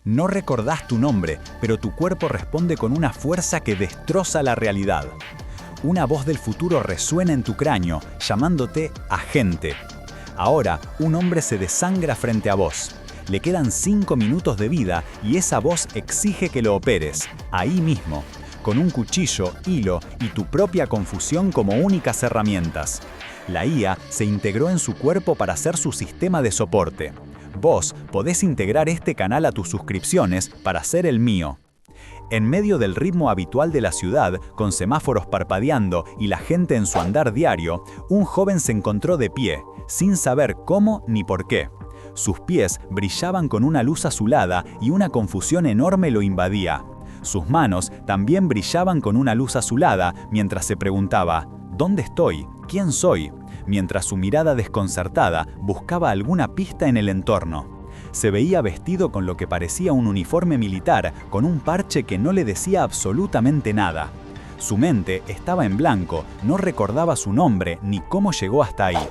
No recordás tu nombre, pero tu cuerpo responde con una fuerza que destroza la realidad. Una voz del futuro resuena en tu cráneo, llamándote agente. Ahora, un hombre se desangra frente a vos. Le quedan 5 minutos de vida y esa voz exige que lo operes, ahí mismo, con un cuchillo, hilo y tu propia confusión como únicas herramientas. La IA se integró en su cuerpo para ser su sistema de soporte. Vos podés integrar este canal a tus suscripciones para ser el mío. En medio del ritmo habitual de la ciudad, con semáforos parpadeando y la gente en su andar diario, un joven se encontró de pie, sin saber cómo ni por qué. Sus pies brillaban con una luz azulada y una confusión enorme lo invadía. Sus manos también brillaban con una luz azulada mientras se preguntaba, ¿dónde estoy? ¿Quién soy? Mientras su mirada desconcertada buscaba alguna pista en el entorno. Se veía vestido con lo que parecía un uniforme militar, con un parche que no le decía absolutamente nada. Su mente estaba en blanco, no recordaba su nombre ni cómo llegó hasta ahí.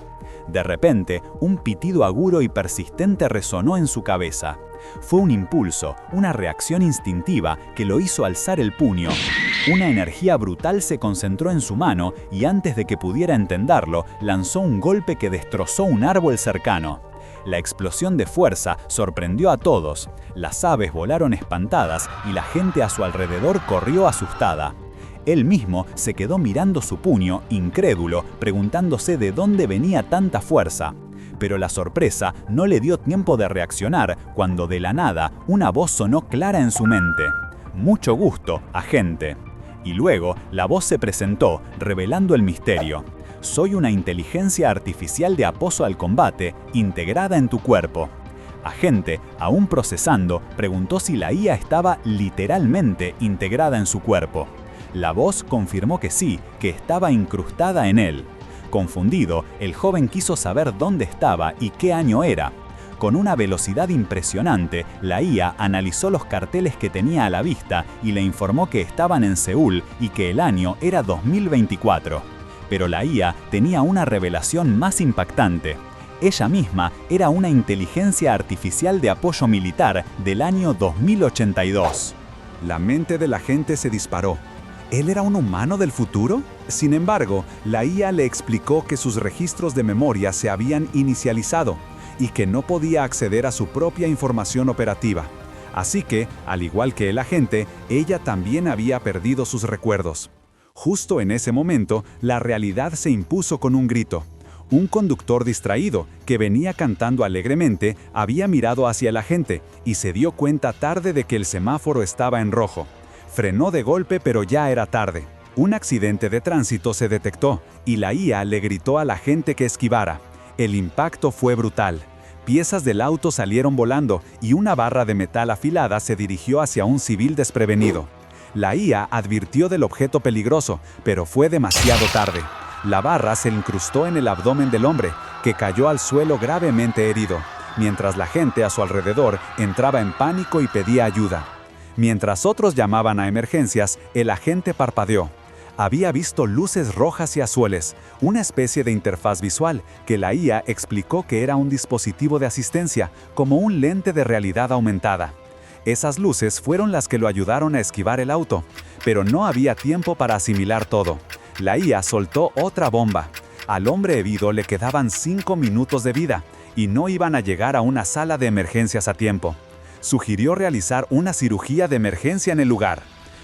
De repente, un pitido agudo y persistente resonó en su cabeza. Fue un impulso, una reacción instintiva que lo hizo alzar el puño. Una energía brutal se concentró en su mano y antes de que pudiera entenderlo, lanzó un golpe que destrozó un árbol cercano. La explosión de fuerza sorprendió a todos. Las aves volaron espantadas y la gente a su alrededor corrió asustada. Él mismo se quedó mirando su puño, incrédulo, preguntándose de dónde venía tanta fuerza. Pero la sorpresa no le dio tiempo de reaccionar cuando de la nada una voz sonó clara en su mente. «Mucho gusto, agente». Y luego la voz se presentó, revelando el misterio. «Soy una inteligencia artificial de apoyo al combate, integrada en tu cuerpo». Agente, aún procesando, preguntó si la IA estaba literalmente integrada en su cuerpo. La voz confirmó que sí, que estaba incrustada en él. Confundido, el joven quiso saber dónde estaba y qué año era. Con una velocidad impresionante, la IA analizó los carteles que tenía a la vista y le informó que estaban en Seúl y que el año era 2024. Pero la IA tenía una revelación más impactante. Ella misma era una inteligencia artificial de apoyo militar del año 2082. La mente del agente se disparó. ¿Él era un humano del futuro? Sin embargo, la IA le explicó que sus registros de memoria se habían inicializado y que no podía acceder a su propia información operativa. Así que, al igual que el agente, ella también había perdido sus recuerdos. Justo en ese momento, la realidad se impuso con un grito. Un conductor distraído, que venía cantando alegremente, había mirado hacia el agente y se dio cuenta tarde de que el semáforo estaba en rojo. Frenó de golpe, pero ya era tarde. Un accidente de tránsito se detectó y la IA le gritó al agente que esquivara. El impacto fue brutal. Piezas del auto salieron volando y una barra de metal afilada se dirigió hacia un civil desprevenido. La IA advirtió del objeto peligroso, pero fue demasiado tarde. La barra se incrustó en el abdomen del hombre, que cayó al suelo gravemente herido, mientras la gente a su alrededor entraba en pánico y pedía ayuda. Mientras otros llamaban a emergencias, el agente parpadeó. Había visto luces rojas y azules, una especie de interfaz visual que la IA explicó que era un dispositivo de asistencia, como un lente de realidad aumentada. Esas luces fueron las que lo ayudaron a esquivar el auto, pero no había tiempo para asimilar todo. La IA soltó otra bomba. Al hombre herido le quedaban 5 minutos de vida y no iban a llegar a una sala de emergencias a tiempo. Sugirió realizar una cirugía de emergencia en el lugar.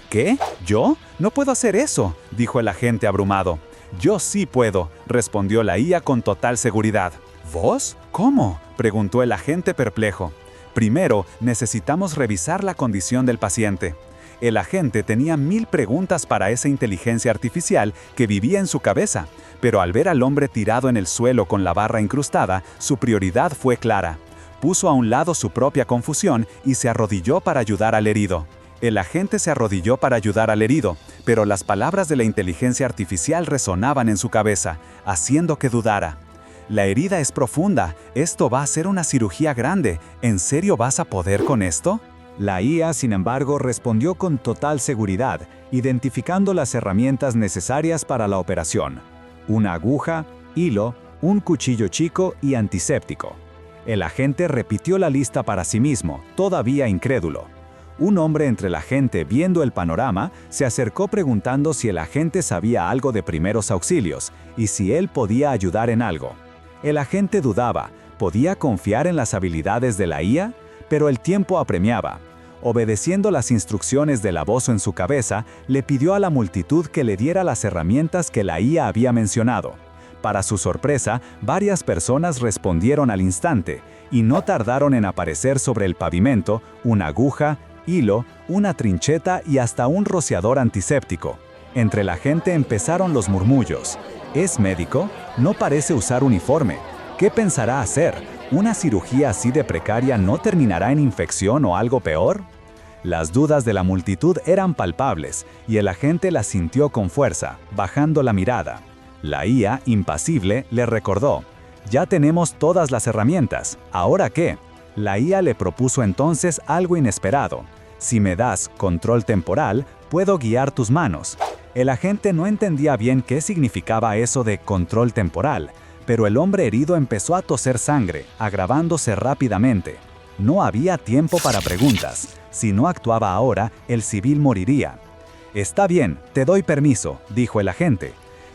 ¿Qué? ¿Yo? No puedo hacer eso, dijo el agente abrumado. Yo sí puedo, respondió la IA con total seguridad. ¿Vos? ¿Cómo?, preguntó el agente perplejo. Primero, necesitamos revisar la condición del paciente. El agente tenía 1000 preguntas para esa inteligencia artificial que vivía en su cabeza, pero al ver al hombre tirado en el suelo con la barra incrustada, su prioridad fue clara. Puso a un lado su propia confusión y se arrodilló para ayudar al herido. El agente se arrodilló para ayudar al herido, pero las palabras de la inteligencia artificial resonaban en su cabeza, haciendo que dudara. La herida es profunda, esto va a ser una cirugía grande, ¿en serio vas a poder con esto? La IA, sin embargo, respondió con total seguridad, identificando las herramientas necesarias para la operación: una aguja, hilo, un cuchillo chico y antiséptico. El agente repitió la lista para sí mismo, todavía incrédulo. Un hombre entre la gente viendo el panorama se acercó preguntando si el agente sabía algo de primeros auxilios y si él podía ayudar en algo. El agente dudaba, ¿podía confiar en las habilidades de la IA? Pero el tiempo apremiaba. Obedeciendo las instrucciones de la voz en su cabeza, le pidió a la multitud que le diera las herramientas que la IA había mencionado. Para su sorpresa, varias personas respondieron al instante, y no tardaron en aparecer sobre el pavimento una aguja, hilo, una trincheta y hasta un rociador antiséptico. Entre la gente empezaron los murmullos. ¿Es médico? No parece usar uniforme. ¿Qué pensará hacer? ¿Una cirugía así de precaria no terminará en infección o algo peor? Las dudas de la multitud eran palpables, y el agente las sintió con fuerza, bajando la mirada. La IA, impasible, le recordó: «Ya tenemos todas las herramientas, ¿ahora qué?». La IA le propuso entonces algo inesperado: «Si me das control temporal, puedo guiar tus manos». El agente no entendía bien qué significaba eso de control temporal, pero el hombre herido empezó a toser sangre, agravándose rápidamente. No había tiempo para preguntas. Si no actuaba ahora, el civil moriría. «Está bien, te doy permiso», dijo el agente.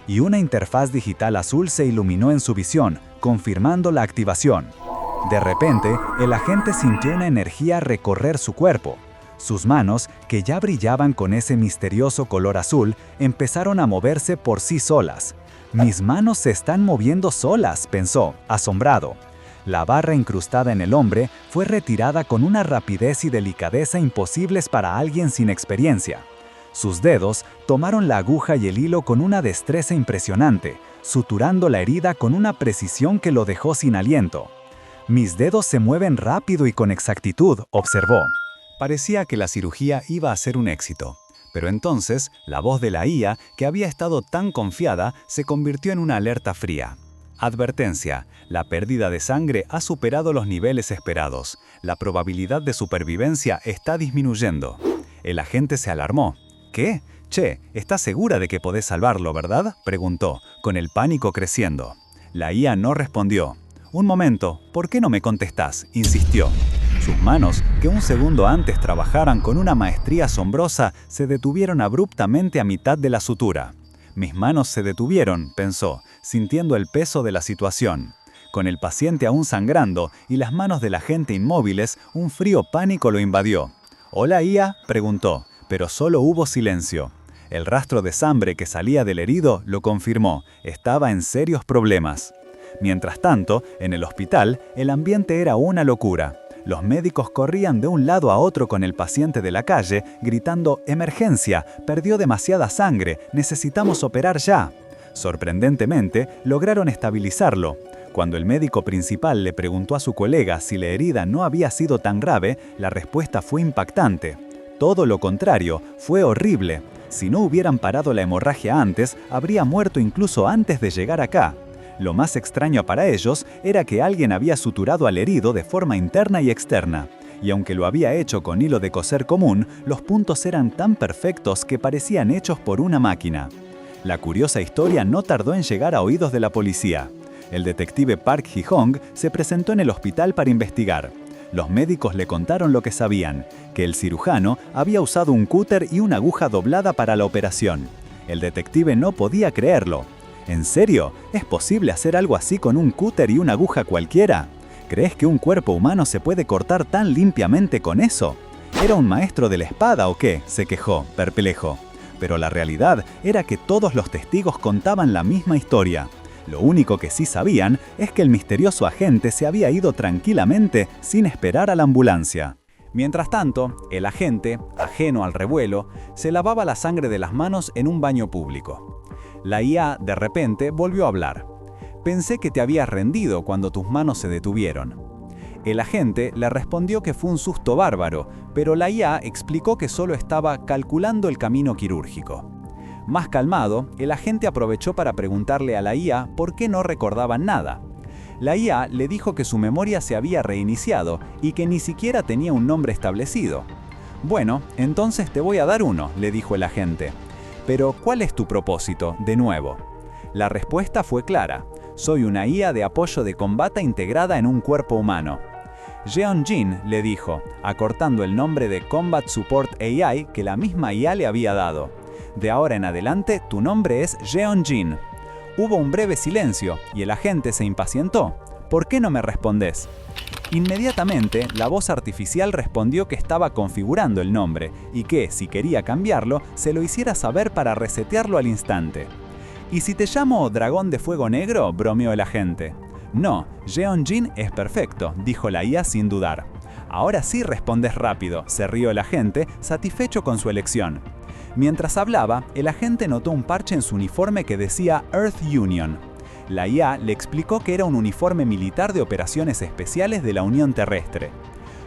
Y una interfaz digital azul se iluminó en su visión, confirmando la activación. De repente, el agente sintió una energía recorrer su cuerpo. Sus manos, que ya brillaban con ese misterioso color azul, empezaron a moverse por sí solas. «Mis manos se están moviendo solas», pensó, asombrado. La barra incrustada en el hombre fue retirada con una rapidez y delicadeza imposibles para alguien sin experiencia. Sus dedos tomaron la aguja y el hilo con una destreza impresionante, suturando la herida con una precisión que lo dejó sin aliento. «Mis dedos se mueven rápido y con exactitud», observó. Parecía que la cirugía iba a ser un éxito. Pero entonces, la voz de la IA, que había estado tan confiada, se convirtió en una alerta fría. Advertencia: la pérdida de sangre ha superado los niveles esperados. La probabilidad de supervivencia está disminuyendo. El agente se alarmó. «¿Qué? Che, ¿estás segura de que podés salvarlo, verdad?», preguntó, con el pánico creciendo. La IA no respondió. «Un momento, ¿por qué no me contestás?», insistió. Sus manos, que un segundo antes trabajaran con una maestría asombrosa, se detuvieron abruptamente a mitad de la sutura. «Mis manos se detuvieron», pensó, sintiendo el peso de la situación. Con el paciente aún sangrando y las manos del agente inmóviles, un frío pánico lo invadió. «¿Hola, IA?», preguntó, pero solo hubo silencio. El rastro de sangre que salía del herido lo confirmó: estaba en serios problemas. Mientras tanto, en el hospital, el ambiente era una locura. Los médicos corrían de un lado a otro con el paciente de la calle, gritando: «¡Emergencia! ¡Perdió demasiada sangre! ¡Necesitamos operar ya!». Sorprendentemente, lograron estabilizarlo. Cuando el médico principal le preguntó a su colega si la herida no había sido tan grave, la respuesta fue impactante. Todo lo contrario, fue horrible. Si no hubieran parado la hemorragia antes, habría muerto incluso antes de llegar acá. Lo más extraño para ellos era que alguien había suturado al herido de forma interna y externa. Y aunque lo había hecho con hilo de coser común, los puntos eran tan perfectos que parecían hechos por una máquina. La curiosa historia no tardó en llegar a oídos de la policía. El detective Park Ji-hong se presentó en el hospital para investigar. Los médicos le contaron lo que sabían, que el cirujano había usado un cúter y una aguja doblada para la operación. El detective no podía creerlo. ¿En serio? ¿Es posible hacer algo así con un cúter y una aguja cualquiera? ¿Crees que un cuerpo humano se puede cortar tan limpiamente con eso? ¿Era un maestro de la espada o qué?, se quejó, perplejo. Pero la realidad era que todos los testigos contaban la misma historia. Lo único que sí sabían es que el misterioso agente se había ido tranquilamente sin esperar a la ambulancia. Mientras tanto, el agente, ajeno al revuelo, se lavaba la sangre de las manos en un baño público. La IA de repente volvió a hablar. «Pensé que te habías rendido cuando tus manos se detuvieron». El agente le respondió que fue un susto bárbaro, pero la IA explicó que solo estaba calculando el camino quirúrgico. Más calmado, el agente aprovechó para preguntarle a la IA por qué no recordaba nada. La IA le dijo que su memoria se había reiniciado y que ni siquiera tenía un nombre establecido. «Bueno, entonces te voy a dar uno», le dijo el agente. «Pero, ¿cuál es tu propósito, de nuevo?». La respuesta fue clara. Soy una IA de apoyo de combate integrada en un cuerpo humano. Jeon-Jin le dijo, acortando el nombre de Combat Support AI que la misma IA le había dado. De ahora en adelante, tu nombre es Jeon-Jin. Hubo un breve silencio y el agente se impacientó. ¿Por qué no me respondes? Inmediatamente, la voz artificial respondió que estaba configurando el nombre y que, si quería cambiarlo, se lo hiciera saber para resetearlo al instante. ¿Y si te llamo Dragón de Fuego Negro?, bromeó el agente. No, Jeon-Jin es perfecto, dijo la IA sin dudar. Ahora sí respondes rápido, se rió el agente, satisfecho con su elección. Mientras hablaba, el agente notó un parche en su uniforme que decía Earth Union. La IA le explicó que era un uniforme militar de operaciones especiales de la Unión Terrestre.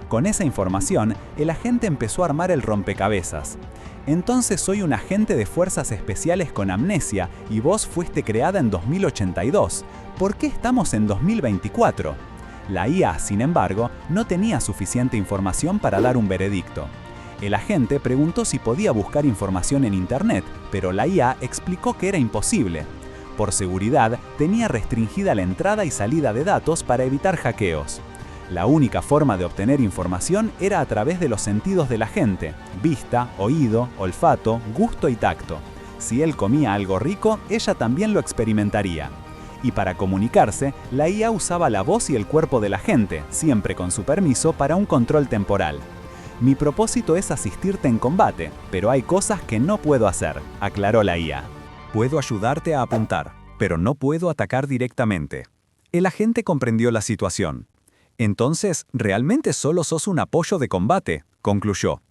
Con esa información, el agente empezó a armar el rompecabezas. Entonces soy un agente de fuerzas especiales con amnesia y vos fuiste creada en 2082. ¿Por qué estamos en 2024? La IA, sin embargo, no tenía suficiente información para dar un veredicto. El agente preguntó si podía buscar información en Internet, pero la IA explicó que era imposible. Por seguridad, tenía restringida la entrada y salida de datos para evitar hackeos. La única forma de obtener información era a través de los sentidos del agente: vista, oído, olfato, gusto y tacto. Si él comía algo rico, ella también lo experimentaría. Y para comunicarse, la IA usaba la voz y el cuerpo del agente, siempre con su permiso, para un control temporal. Mi propósito es asistirte en combate, pero hay cosas que no puedo hacer, aclaró la IA. Puedo ayudarte a apuntar, pero no puedo atacar directamente. El agente comprendió la situación. Entonces, realmente solo sos un apoyo de combate, concluyó.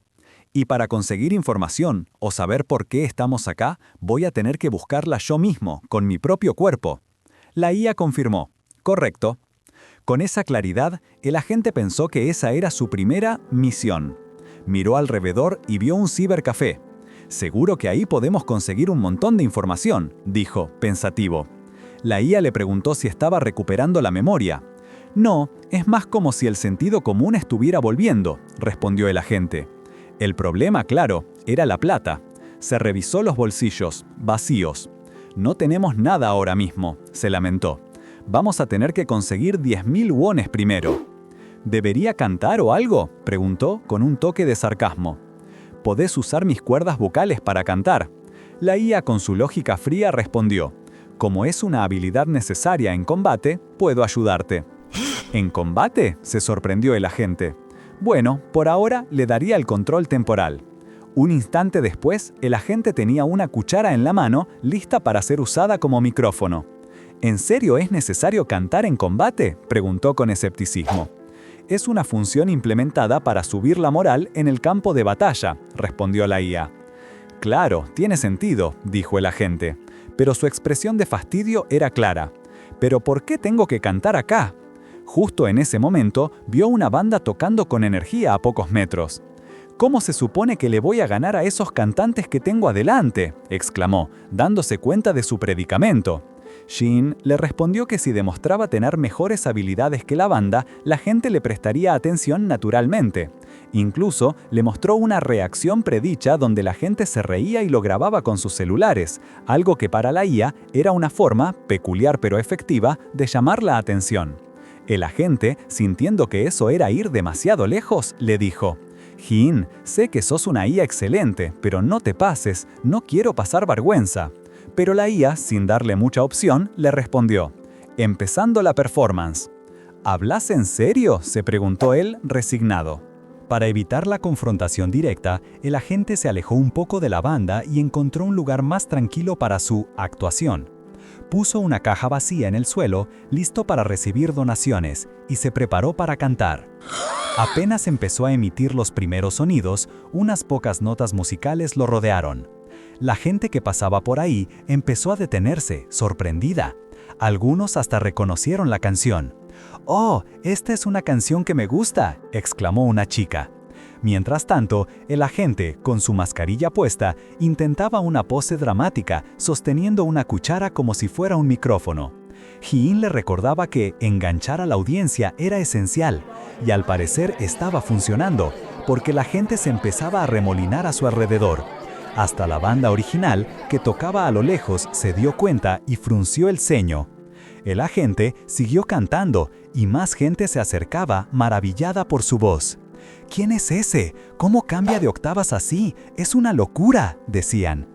Y para conseguir información o saber por qué estamos acá, voy a tener que buscarla yo mismo, con mi propio cuerpo. La IA confirmó. Correcto. Con esa claridad, el agente pensó que esa era su primera misión. Miró alrededor y vio un cibercafé. Seguro que ahí podemos conseguir un montón de información, dijo, pensativo. La IA le preguntó si estaba recuperando la memoria. No, es más como si el sentido común estuviera volviendo, respondió el agente. El problema, claro, era la plata. Se revisó los bolsillos, vacíos. No tenemos nada ahora mismo, se lamentó. Vamos a tener que conseguir 10.000 wones primero. ¿Debería cantar o algo?, preguntó con un toque de sarcasmo. Podés usar mis cuerdas vocales para cantar. La IA con su lógica fría respondió. Como es una habilidad necesaria en combate, puedo ayudarte. ¿En combate?, se sorprendió el agente. Bueno, por ahora le daría el control temporal. Un instante después, el agente tenía una cuchara en la mano, lista para ser usada como micrófono. ¿En serio es necesario cantar en combate?, preguntó con escepticismo. Es una función implementada para subir la moral en el campo de batalla, respondió la IA. Claro, tiene sentido, dijo el agente, pero su expresión de fastidio era clara. ¿Pero por qué tengo que cantar acá? Justo en ese momento, vio una banda tocando con energía a pocos metros. ¿Cómo se supone que le voy a ganar a esos cantantes que tengo adelante?, exclamó, dándose cuenta de su predicamento. Jin le respondió que si demostraba tener mejores habilidades que la banda, la gente le prestaría atención naturalmente. Incluso le mostró una reacción predicha donde la gente se reía y lo grababa con sus celulares, algo que para la IA era una forma, peculiar pero efectiva, de llamar la atención. El agente, sintiendo que eso era ir demasiado lejos, le dijo: Jin, sé que sos una IA excelente, pero no te pases, no quiero pasar vergüenza. Pero la IA, sin darle mucha opción, le respondió: empezando la performance. ¿Hablas en serio?, se preguntó él, resignado. Para evitar la confrontación directa, el agente se alejó un poco de la banda y encontró un lugar más tranquilo para su actuación. Puso una caja vacía en el suelo, listo para recibir donaciones, y se preparó para cantar. Apenas empezó a emitir los primeros sonidos, unas pocas notas musicales lo rodearon. La gente que pasaba por ahí empezó a detenerse, sorprendida. Algunos hasta reconocieron la canción. «¡Oh, esta es una canción que me gusta!», exclamó una chica. Mientras tanto, el agente, con su mascarilla puesta, intentaba una pose dramática, sosteniendo una cuchara como si fuera un micrófono. Jin le recordaba que enganchar a la audiencia era esencial, y al parecer estaba funcionando, porque la gente se empezaba a remolinar a su alrededor. Hasta la banda original, que tocaba a lo lejos, se dio cuenta y frunció el ceño. El agente siguió cantando y más gente se acercaba, maravillada por su voz. «¿Quién es ese? ¿Cómo cambia de octavas así? ¡Es una locura!», decían.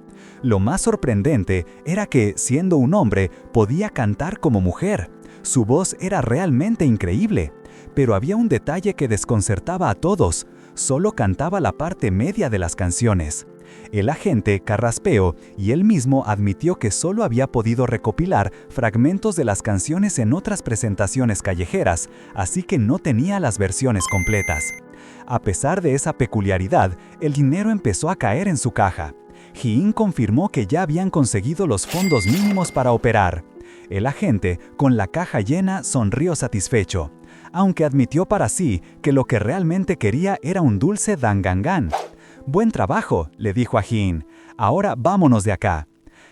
Lo más sorprendente era que, siendo un hombre, podía cantar como mujer. Su voz era realmente increíble. Pero había un detalle que desconcertaba a todos. Solo cantaba la parte media de las canciones. El agente carraspeó y él mismo admitió que solo había podido recopilar fragmentos de las canciones en otras presentaciones callejeras, así que no tenía las versiones completas. A pesar de esa peculiaridad, el dinero empezó a caer en su caja. Ji-in confirmó que ya habían conseguido los fondos mínimos para operar. El agente, con la caja llena, sonrió satisfecho, aunque admitió para sí que lo que realmente quería era un dulce dangangan. «Buen trabajo», le dijo a Ji-in. «Ahora vámonos de acá».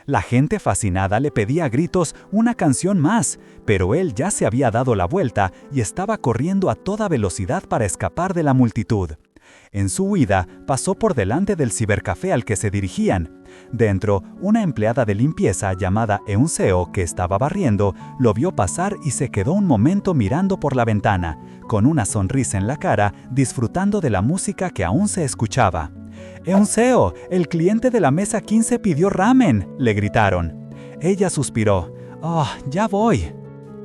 La gente fascinada le pedía a gritos una canción más, pero él ya se había dado la vuelta y estaba corriendo a toda velocidad para escapar de la multitud. En su huida, pasó por delante del cibercafé al que se dirigían. Dentro, una empleada de limpieza llamada Eun-seo, que estaba barriendo, lo vio pasar y se quedó un momento mirando por la ventana, con una sonrisa en la cara, disfrutando de la música que aún se escuchaba. «Eun-seo, el cliente de la mesa 15 pidió ramen», le gritaron. Ella suspiró. «Oh, ya voy».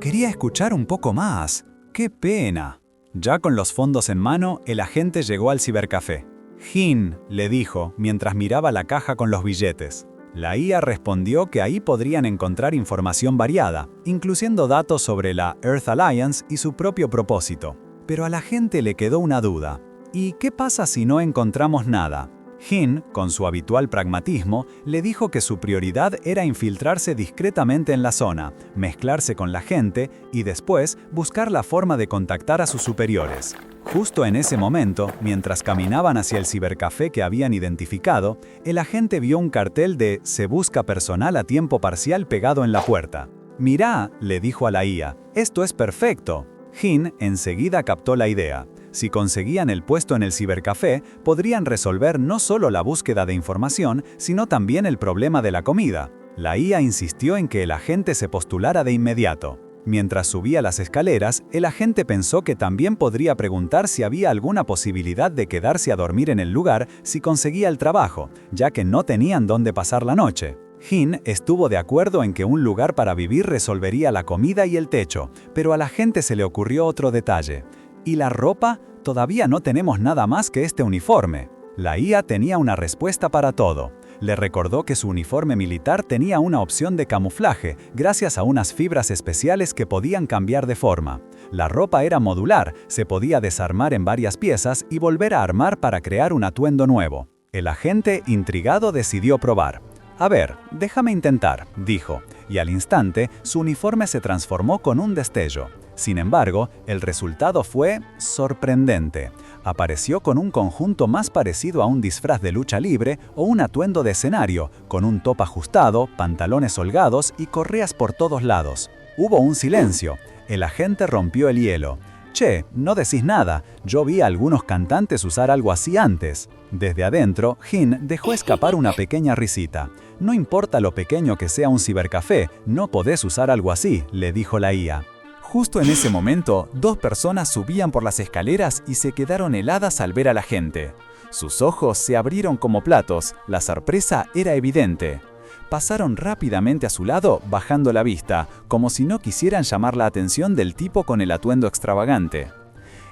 Quería escuchar un poco más. ¡Qué pena! Ya con los fondos en mano, el agente llegó al cibercafé. «Jin», le dijo, mientras miraba la caja con los billetes. La IA respondió que ahí podrían encontrar información variada, incluyendo datos sobre la Earth Alliance y su propio propósito. Pero a la gente le quedó una duda. ¿Y qué pasa si no encontramos nada? Jin, con su habitual pragmatismo, le dijo que su prioridad era infiltrarse discretamente en la zona, mezclarse con la gente y después buscar la forma de contactar a sus superiores. Justo en ese momento, mientras caminaban hacia el cibercafé que habían identificado, el agente vio un cartel de «Se busca personal a tiempo parcial» pegado en la puerta. «Mirá», le dijo a la IA, «esto es perfecto». Jin enseguida captó la idea. Si conseguían el puesto en el cibercafé, podrían resolver no solo la búsqueda de información, sino también el problema de la comida. La IA insistió en que el agente se postulara de inmediato. Mientras subía las escaleras, el agente pensó que también podría preguntar si había alguna posibilidad de quedarse a dormir en el lugar si conseguía el trabajo, ya que no tenían dónde pasar la noche. Jin estuvo de acuerdo en que un lugar para vivir resolvería la comida y el techo, pero a la gente se le ocurrió otro detalle. ¿Y la ropa? Todavía no tenemos nada más que este uniforme. La IA tenía una respuesta para todo. Le recordó que su uniforme militar tenía una opción de camuflaje, gracias a unas fibras especiales que podían cambiar de forma. La ropa era modular, se podía desarmar en varias piezas y volver a armar para crear un atuendo nuevo. El agente, intrigado, decidió probar. «A ver, déjame intentar», dijo, y al instante su uniforme se transformó con un destello. Sin embargo, el resultado fue sorprendente. Apareció con un conjunto más parecido a un disfraz de lucha libre o un atuendo de escenario, con un top ajustado, pantalones holgados y correas por todos lados. Hubo un silencio. El agente rompió el hielo. «Che, no decís nada, yo vi a algunos cantantes usar algo así antes». Desde adentro, Jin dejó escapar una pequeña risita. «No importa lo pequeño que sea un cibercafé, no podés usar algo así», le dijo la IA. Justo en ese momento, dos personas subían por las escaleras y se quedaron heladas al ver a la gente. Sus ojos se abrieron como platos, la sorpresa era evidente. Pasaron rápidamente a su lado, bajando la vista, como si no quisieran llamar la atención del tipo con el atuendo extravagante.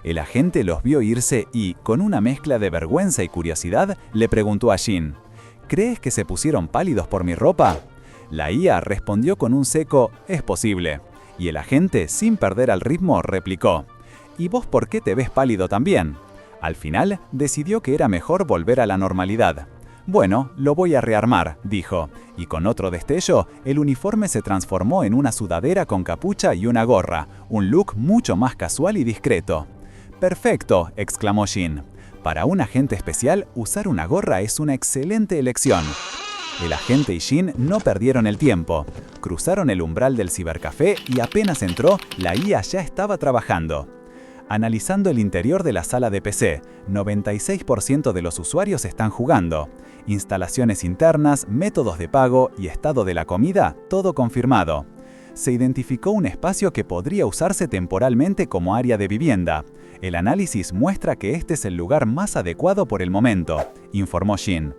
El agente los vio irse y, con una mezcla de vergüenza y curiosidad, le preguntó a Jin: «¿Crees que se pusieron pálidos por mi ropa?». La IA respondió con un seco «Es posible». Y el agente, sin perder el ritmo, replicó: «¿Y vos por qué te ves pálido también?». Al final, decidió que era mejor volver a la normalidad. «Bueno, lo voy a rearmar», dijo, y con otro destello, el uniforme se transformó en una sudadera con capucha y una gorra, un look mucho más casual y discreto. «Perfecto», exclamó Jin. «Para un agente especial, usar una gorra es una excelente elección». El agente y Jin no perdieron el tiempo. Cruzaron el umbral del cibercafé y apenas entró, la IA ya estaba trabajando. Analizando el interior de la sala de PC, 96% de los usuarios están jugando. Instalaciones internas, métodos de pago y estado de la comida, todo confirmado. Se identificó un espacio que podría usarse temporalmente como área de vivienda. El análisis muestra que este es el lugar más adecuado por el momento, informó Jin.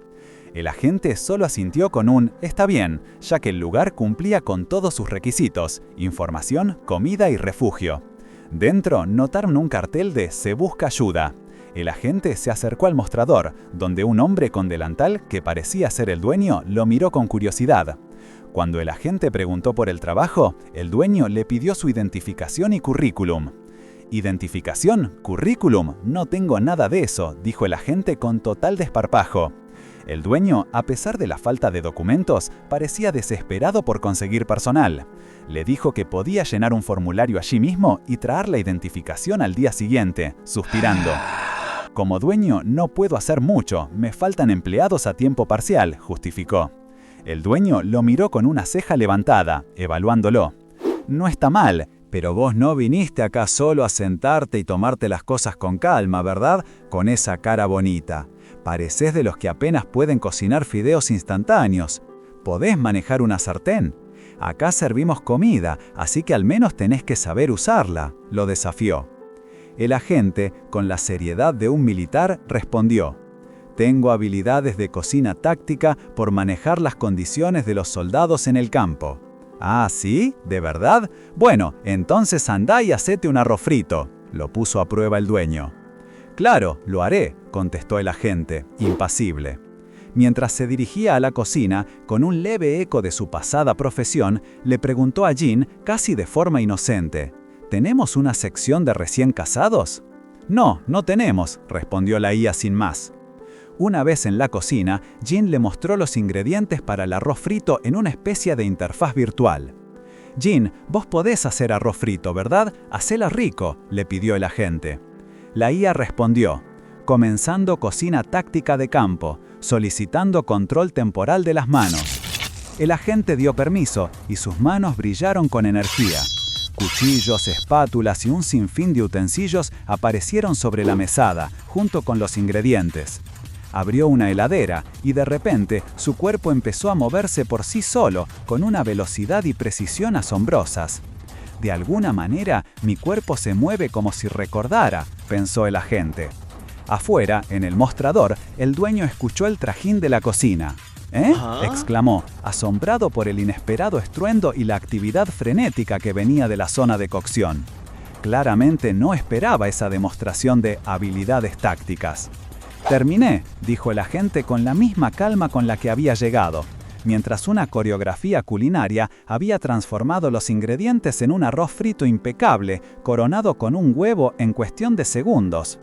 El agente solo asintió con un «está bien», ya que el lugar cumplía con todos sus requisitos: información, comida y refugio. Dentro notaron un cartel de «Se busca ayuda». El agente se acercó al mostrador, donde un hombre con delantal, que parecía ser el dueño, lo miró con curiosidad. Cuando el agente preguntó por el trabajo, el dueño le pidió su identificación y currículum. «¿Identificación? ¿Currículum? No tengo nada de eso», dijo el agente con total desparpajo. El dueño, a pesar de la falta de documentos, parecía desesperado por conseguir personal. Le dijo que podía llenar un formulario allí mismo y traer la identificación al día siguiente, suspirando. «Como dueño no puedo hacer mucho, me faltan empleados a tiempo parcial», justificó. El dueño lo miró con una ceja levantada, evaluándolo. «No está mal, pero vos no viniste acá solo a sentarte y tomarte las cosas con calma, ¿verdad? Con esa cara bonita. Parecés de los que apenas pueden cocinar fideos instantáneos. ¿Podés manejar una sartén? Acá servimos comida, así que al menos tenés que saber usarla», lo desafió. El agente, con la seriedad de un militar, respondió: «Tengo habilidades de cocina táctica por manejar las condiciones de los soldados en el campo». «¿Ah, sí? ¿De verdad? Bueno, entonces andá y hacete un arroz frito», lo puso a prueba el dueño. «Claro, lo haré», contestó el agente, impasible. Mientras se dirigía a la cocina, con un leve eco de su pasada profesión, le preguntó a Jin, casi de forma inocente: «¿Tenemos una sección de recién casados?» «No, no tenemos», respondió la IA sin más. Una vez en la cocina, Jin le mostró los ingredientes para el arroz frito en una especie de interfaz virtual. «Jin, vos podés hacer arroz frito, ¿verdad? Hacela rico», le pidió el agente. La IA respondió: «Comenzando cocina táctica de campo, solicitando control temporal de las manos». El agente dio permiso y sus manos brillaron con energía. Cuchillos, espátulas y un sinfín de utensilios aparecieron sobre la mesada, junto con los ingredientes. Abrió una heladera y de repente su cuerpo empezó a moverse por sí solo, con una velocidad y precisión asombrosas. «De alguna manera, mi cuerpo se mueve como si recordara», pensó el agente. Afuera, en el mostrador, el dueño escuchó el trajín de la cocina. «¿Eh?», exclamó, asombrado por el inesperado estruendo y la actividad frenética que venía de la zona de cocción. Claramente no esperaba esa demostración de habilidades tácticas. «Terminé», dijo el agente con la misma calma con la que había llegado, mientras una coreografía culinaria había transformado los ingredientes en un arroz frito impecable, coronado con un huevo en cuestión de segundos.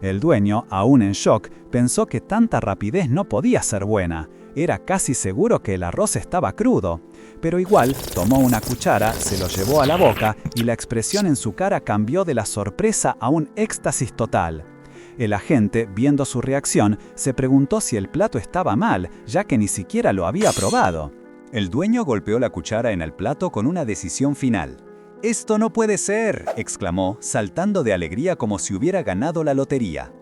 El dueño, aún en shock, pensó que tanta rapidez no podía ser buena. Era casi seguro que el arroz estaba crudo. Pero igual, tomó una cuchara, se lo llevó a la boca y la expresión en su cara cambió de la sorpresa a un éxtasis total. El agente, viendo su reacción, se preguntó si el plato estaba mal, ya que ni siquiera lo había probado. El dueño golpeó la cuchara en el plato con una decisión final. «¡Esto no puede ser!», exclamó, saltando de alegría como si hubiera ganado la lotería.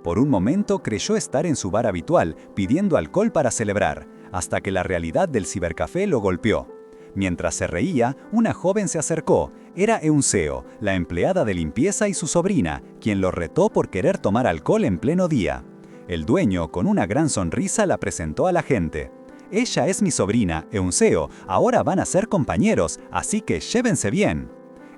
Por un momento creyó estar en su bar habitual, pidiendo alcohol para celebrar, hasta que la realidad del cibercafé lo golpeó. Mientras se reía, una joven se acercó. Era Eunseo, la empleada de limpieza y su sobrina, quien lo retó por querer tomar alcohol en pleno día. El dueño, con una gran sonrisa, la presentó a la gente. «Ella es mi sobrina, Eunseo, ahora van a ser compañeros, así que llévense bien».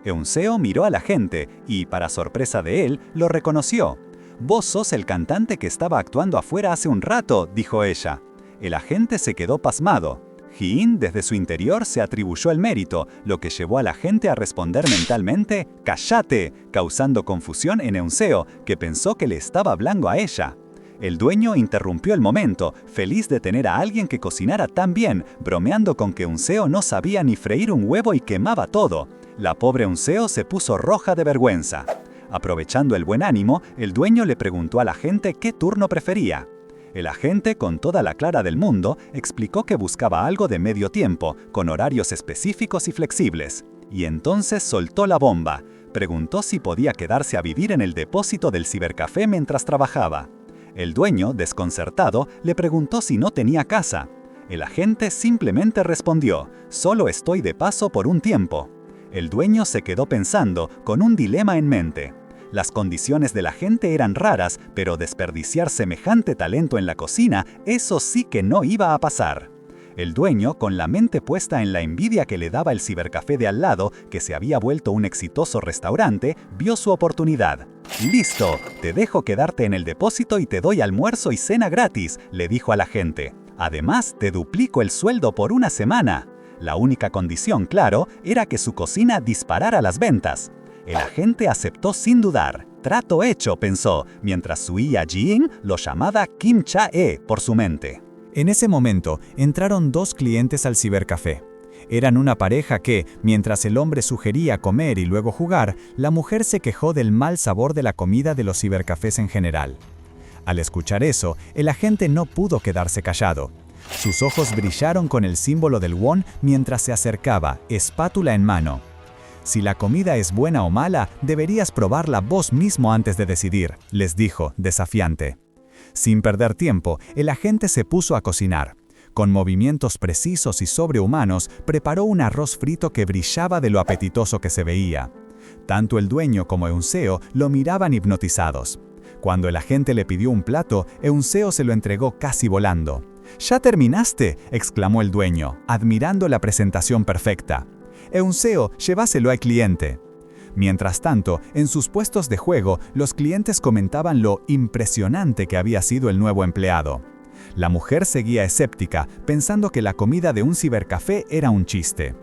Eunseo miró a la gente y, para sorpresa de él, lo reconoció. «Vos sos el cantante que estaba actuando afuera hace un rato», dijo ella. El agente se quedó pasmado. Jin, desde su interior, se atribuyó el mérito, lo que llevó a la gente a responder mentalmente «¡Cállate!», causando confusión en Eunseo, que pensó que le estaba hablando a ella. El dueño interrumpió el momento, feliz de tener a alguien que cocinara tan bien, bromeando con que Eunseo no sabía ni freír un huevo y quemaba todo. La pobre Eunseo se puso roja de vergüenza. Aprovechando el buen ánimo, el dueño le preguntó a la gente qué turno prefería. El agente, con toda la clara del mundo, explicó que buscaba algo de medio tiempo, con horarios específicos y flexibles. Y entonces soltó la bomba. Preguntó si podía quedarse a vivir en el depósito del cibercafé mientras trabajaba. El dueño, desconcertado, le preguntó si no tenía casa. El agente simplemente respondió, «Solo estoy de paso por un tiempo». El dueño se quedó pensando, con un dilema en mente. Las condiciones del agente eran raras, pero desperdiciar semejante talento en la cocina, eso sí que no iba a pasar. El dueño, con la mente puesta en la envidia que le daba el cibercafé de al lado, que se había vuelto un exitoso restaurante, vio su oportunidad. «Listo, te dejo quedarte en el depósito y te doy almuerzo y cena gratis», le dijo al agente. «Además, te duplico el sueldo por una semana». La única condición, claro, era que su cocina disparara las ventas. El agente aceptó sin dudar. «Trato hecho», pensó, mientras su IA Jin lo llamaba Kim Cha-e por su mente. En ese momento, entraron 2 clientes al cibercafé. Eran una pareja que, mientras el hombre sugería comer y luego jugar, la mujer se quejó del mal sabor de la comida de los cibercafés en general. Al escuchar eso, el agente no pudo quedarse callado. Sus ojos brillaron con el símbolo del won mientras se acercaba, espátula en mano. «Si la comida es buena o mala, deberías probarla vos mismo antes de decidir», les dijo, desafiante. Sin perder tiempo, el agente se puso a cocinar. Con movimientos precisos y sobrehumanos, preparó un arroz frito que brillaba de lo apetitoso que se veía. Tanto el dueño como Eun-seo lo miraban hipnotizados. Cuando el agente le pidió un plato, Eun-seo se lo entregó casi volando. «¿Ya terminaste?», exclamó el dueño, admirando la presentación perfecta. «Eun-seo, llévaselo al cliente». Mientras tanto, en sus puestos de juego, los clientes comentaban lo impresionante que había sido el nuevo empleado. La mujer seguía escéptica, pensando que la comida de un cibercafé era un chiste.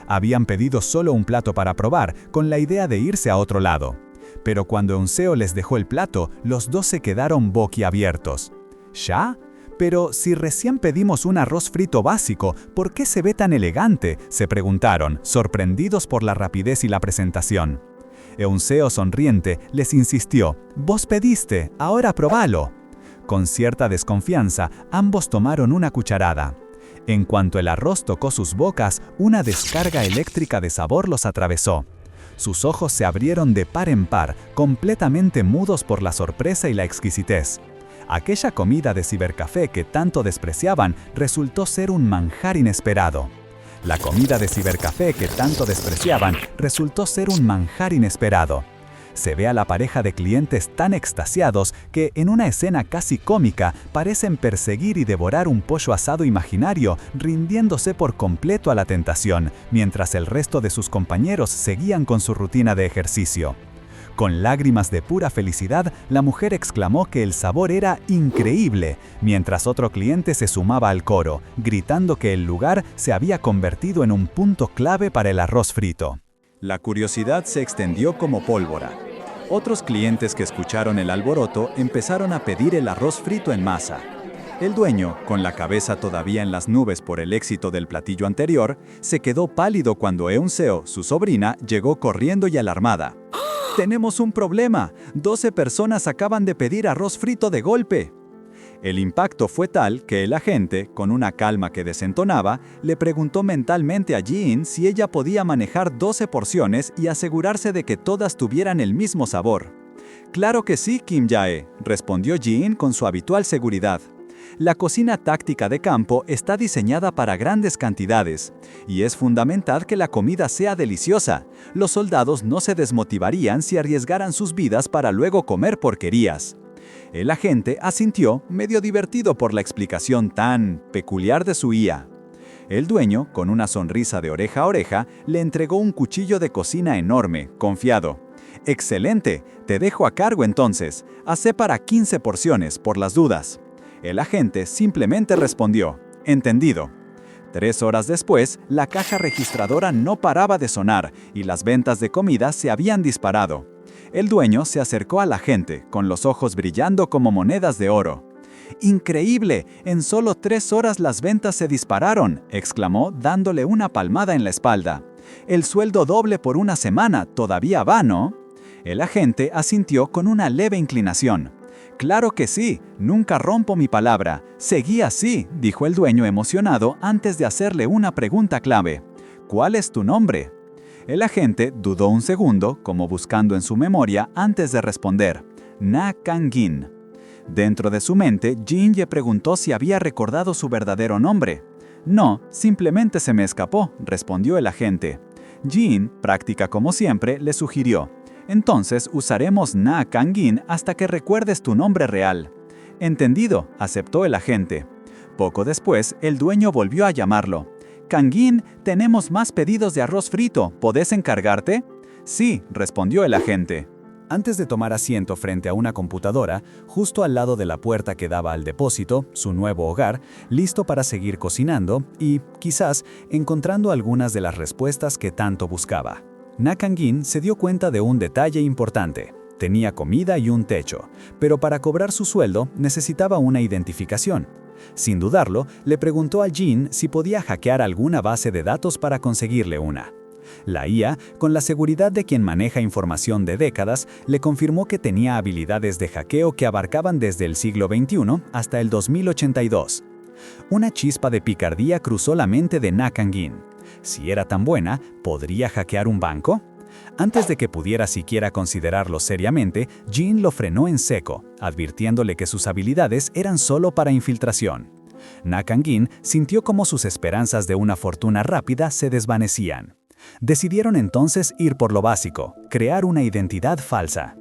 Habían pedido solo un plato para probar, con la idea de irse a otro lado. Pero cuando Eun-seo les dejó el plato, los dos se quedaron boquiabiertos. «¿Ya? Pero si recién pedimos un arroz frito básico, ¿por qué se ve tan elegante?», se preguntaron, sorprendidos por la rapidez y la presentación. Eun-seo, sonriente, les insistió, «Vos pediste, ahora probalo». Con cierta desconfianza, ambos tomaron una cucharada. En cuanto el arroz tocó sus bocas, una descarga eléctrica de sabor los atravesó. Sus ojos se abrieron de par en par, completamente mudos por la sorpresa y la exquisitez. Aquella comida de cibercafé que tanto despreciaban resultó ser un manjar inesperado. La comida de cibercafé que tanto despreciaban resultó ser un manjar inesperado. Se ve a la pareja de clientes tan extasiados que, en una escena casi cómica, parecen perseguir y devorar un pollo asado imaginario, rindiéndose por completo a la tentación, mientras el resto de sus compañeros seguían con su rutina de ejercicio. Con lágrimas de pura felicidad, la mujer exclamó que el sabor era increíble, mientras otro cliente se sumaba al coro, gritando que el lugar se había convertido en un punto clave para el arroz frito. La curiosidad se extendió como pólvora. Otros clientes que escucharon el alboroto empezaron a pedir el arroz frito en masa. El dueño, con la cabeza todavía en las nubes por el éxito del platillo anterior, se quedó pálido cuando Eun-seo, su sobrina, llegó corriendo y alarmada. «¡Tenemos un problema! 12 personas acaban de pedir arroz frito de golpe». El impacto fue tal que el agente, con una calma que desentonaba, le preguntó mentalmente a Jin si ella podía manejar 12 porciones y asegurarse de que todas tuvieran el mismo sabor. «Claro que sí, Kim Jae», respondió Jin con su habitual seguridad. La cocina táctica de campo está diseñada para grandes cantidades, y es fundamental que la comida sea deliciosa. Los soldados no se desmotivarían si arriesgaran sus vidas para luego comer porquerías. El agente asintió, medio divertido por la explicación tan peculiar de su IA. El dueño, con una sonrisa de oreja a oreja, le entregó un cuchillo de cocina enorme, confiado. «Excelente, te dejo a cargo entonces. Hacé para 15 porciones, por las dudas». El agente simplemente respondió, «Entendido». 3 horas después, la caja registradora no paraba de sonar y las ventas de comida se habían disparado. El dueño se acercó al agente, con los ojos brillando como monedas de oro. «¡Increíble! En solo 3 horas las ventas se dispararon», exclamó, dándole una palmada en la espalda. «El sueldo doble por una semana, todavía va, ¿no?». El agente asintió con una leve inclinación. «Claro que sí, nunca rompo mi palabra. Seguí así», dijo el dueño emocionado antes de hacerle una pregunta clave. «¿Cuál es tu nombre?». El agente dudó un segundo, como buscando en su memoria, antes de responder. «Na Kang-gin». Dentro de su mente, Jin le preguntó si había recordado su verdadero nombre. No, simplemente se me escapó, respondió el agente. Jin, práctica como siempre, le sugirió. Entonces usaremos Na Kangin hasta que recuerdes tu nombre real. Entendido, aceptó el agente. Poco después, el dueño volvió a llamarlo. Kangin, tenemos más pedidos de arroz frito, ¿podés encargarte? Sí, respondió el agente. Antes de tomar asiento frente a una computadora, justo al lado de la puerta que daba al depósito, su nuevo hogar, listo para seguir cocinando y, quizás, encontrando algunas de las respuestas que tanto buscaba. Na Kangin se dio cuenta de un detalle importante. Tenía comida y un techo, pero para cobrar su sueldo necesitaba una identificación. Sin dudarlo, le preguntó a Jin si podía hackear alguna base de datos para conseguirle una. La IA, con la seguridad de quien maneja información de décadas, le confirmó que tenía habilidades de hackeo que abarcaban desde el siglo XXI hasta el 2082. Una chispa de picardía cruzó la mente de Na Kangin. Si era tan buena, ¿podría hackear un banco? Antes de que pudiera siquiera considerarlo seriamente, Jin lo frenó en seco, advirtiéndole que sus habilidades eran solo para infiltración. Na Kangin sintió como sus esperanzas de una fortuna rápida se desvanecían. Decidieron entonces ir por lo básico, crear una identidad falsa.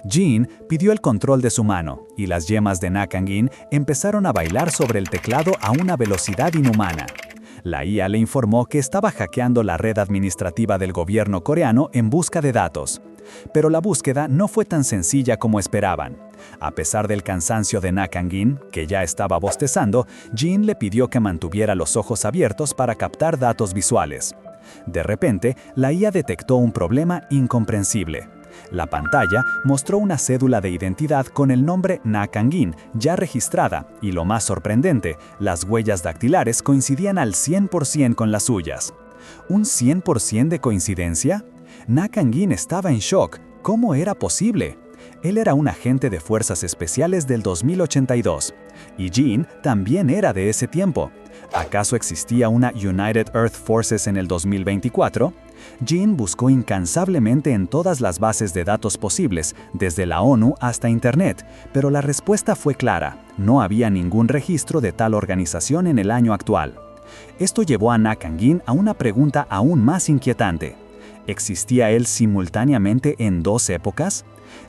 Jin pidió el control de su mano, y las yemas de Na Kangin empezaron a bailar sobre el teclado a una velocidad inhumana. La IA le informó que estaba hackeando la red administrativa del gobierno coreano en busca de datos. Pero la búsqueda no fue tan sencilla como esperaban. A pesar del cansancio de Na Kangin, que ya estaba bostezando, Jin le pidió que mantuviera los ojos abiertos para captar datos visuales. De repente, la IA detectó un problema incomprensible. La pantalla mostró una cédula de identidad con el nombre Na Kangin ya registrada y, lo más sorprendente, las huellas dactilares coincidían al 100% con las suyas. ¿Un 100% de coincidencia? Na Kangin estaba en shock. ¿Cómo era posible? Él era un agente de fuerzas especiales del 2082. Y Jin también era de ese tiempo. ¿Acaso existía una United Earth Forces en el 2024? Jin buscó incansablemente en todas las bases de datos posibles, desde la ONU hasta Internet, pero la respuesta fue clara: no había ningún registro de tal organización en el año actual. Esto llevó a Na Kangin a una pregunta aún más inquietante. ¿Existía él simultáneamente en dos épocas?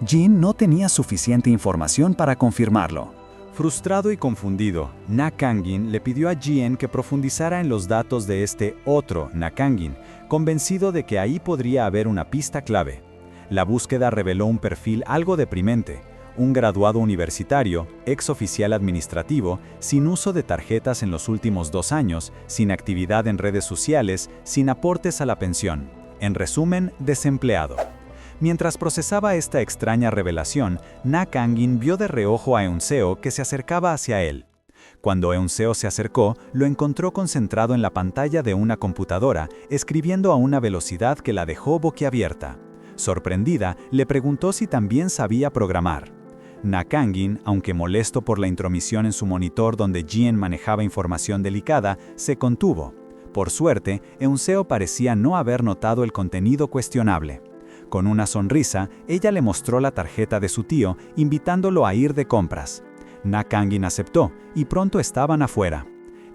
Jin no tenía suficiente información para confirmarlo. Frustrado y confundido, Na Kangin le pidió a Jin que profundizara en los datos de este otro Na Kangin, convencido de que ahí podría haber una pista clave. La búsqueda reveló un perfil algo deprimente: un graduado universitario, ex oficial administrativo, sin uso de tarjetas en los últimos 2 años, sin actividad en redes sociales, sin aportes a la pensión. En resumen, desempleado. Mientras procesaba esta extraña revelación, Na Kangin vio de reojo a Eun-seo que se acercaba hacia él. Cuando Eun-seo se acercó, lo encontró concentrado en la pantalla de una computadora, escribiendo a una velocidad que la dejó boquiabierta. Sorprendida, le preguntó si también sabía programar. Na Kangin, aunque molesto por la intromisión en su monitor donde Jin manejaba información delicada, se contuvo. Por suerte, Eun-seo parecía no haber notado el contenido cuestionable. Con una sonrisa, ella le mostró la tarjeta de su tío, invitándolo a ir de compras. Na Kangin aceptó, y pronto estaban afuera.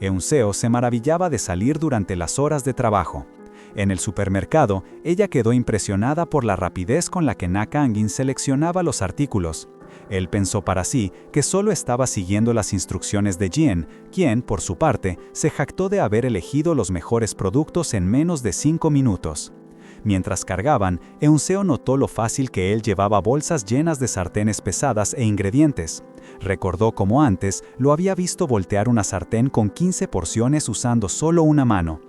Eun-seo se maravillaba de salir durante las horas de trabajo. En el supermercado, ella quedó impresionada por la rapidez con la que Na Kangin seleccionaba los artículos. Él pensó para sí que solo estaba siguiendo las instrucciones de Jin, quien, por su parte, se jactó de haber elegido los mejores productos en menos de 5 minutos. Mientras cargaban, Eun-seo notó lo fácil que él llevaba bolsas llenas de sartenes pesadas e ingredientes. Recordó cómo antes lo había visto voltear una sartén con 15 porciones usando solo una mano.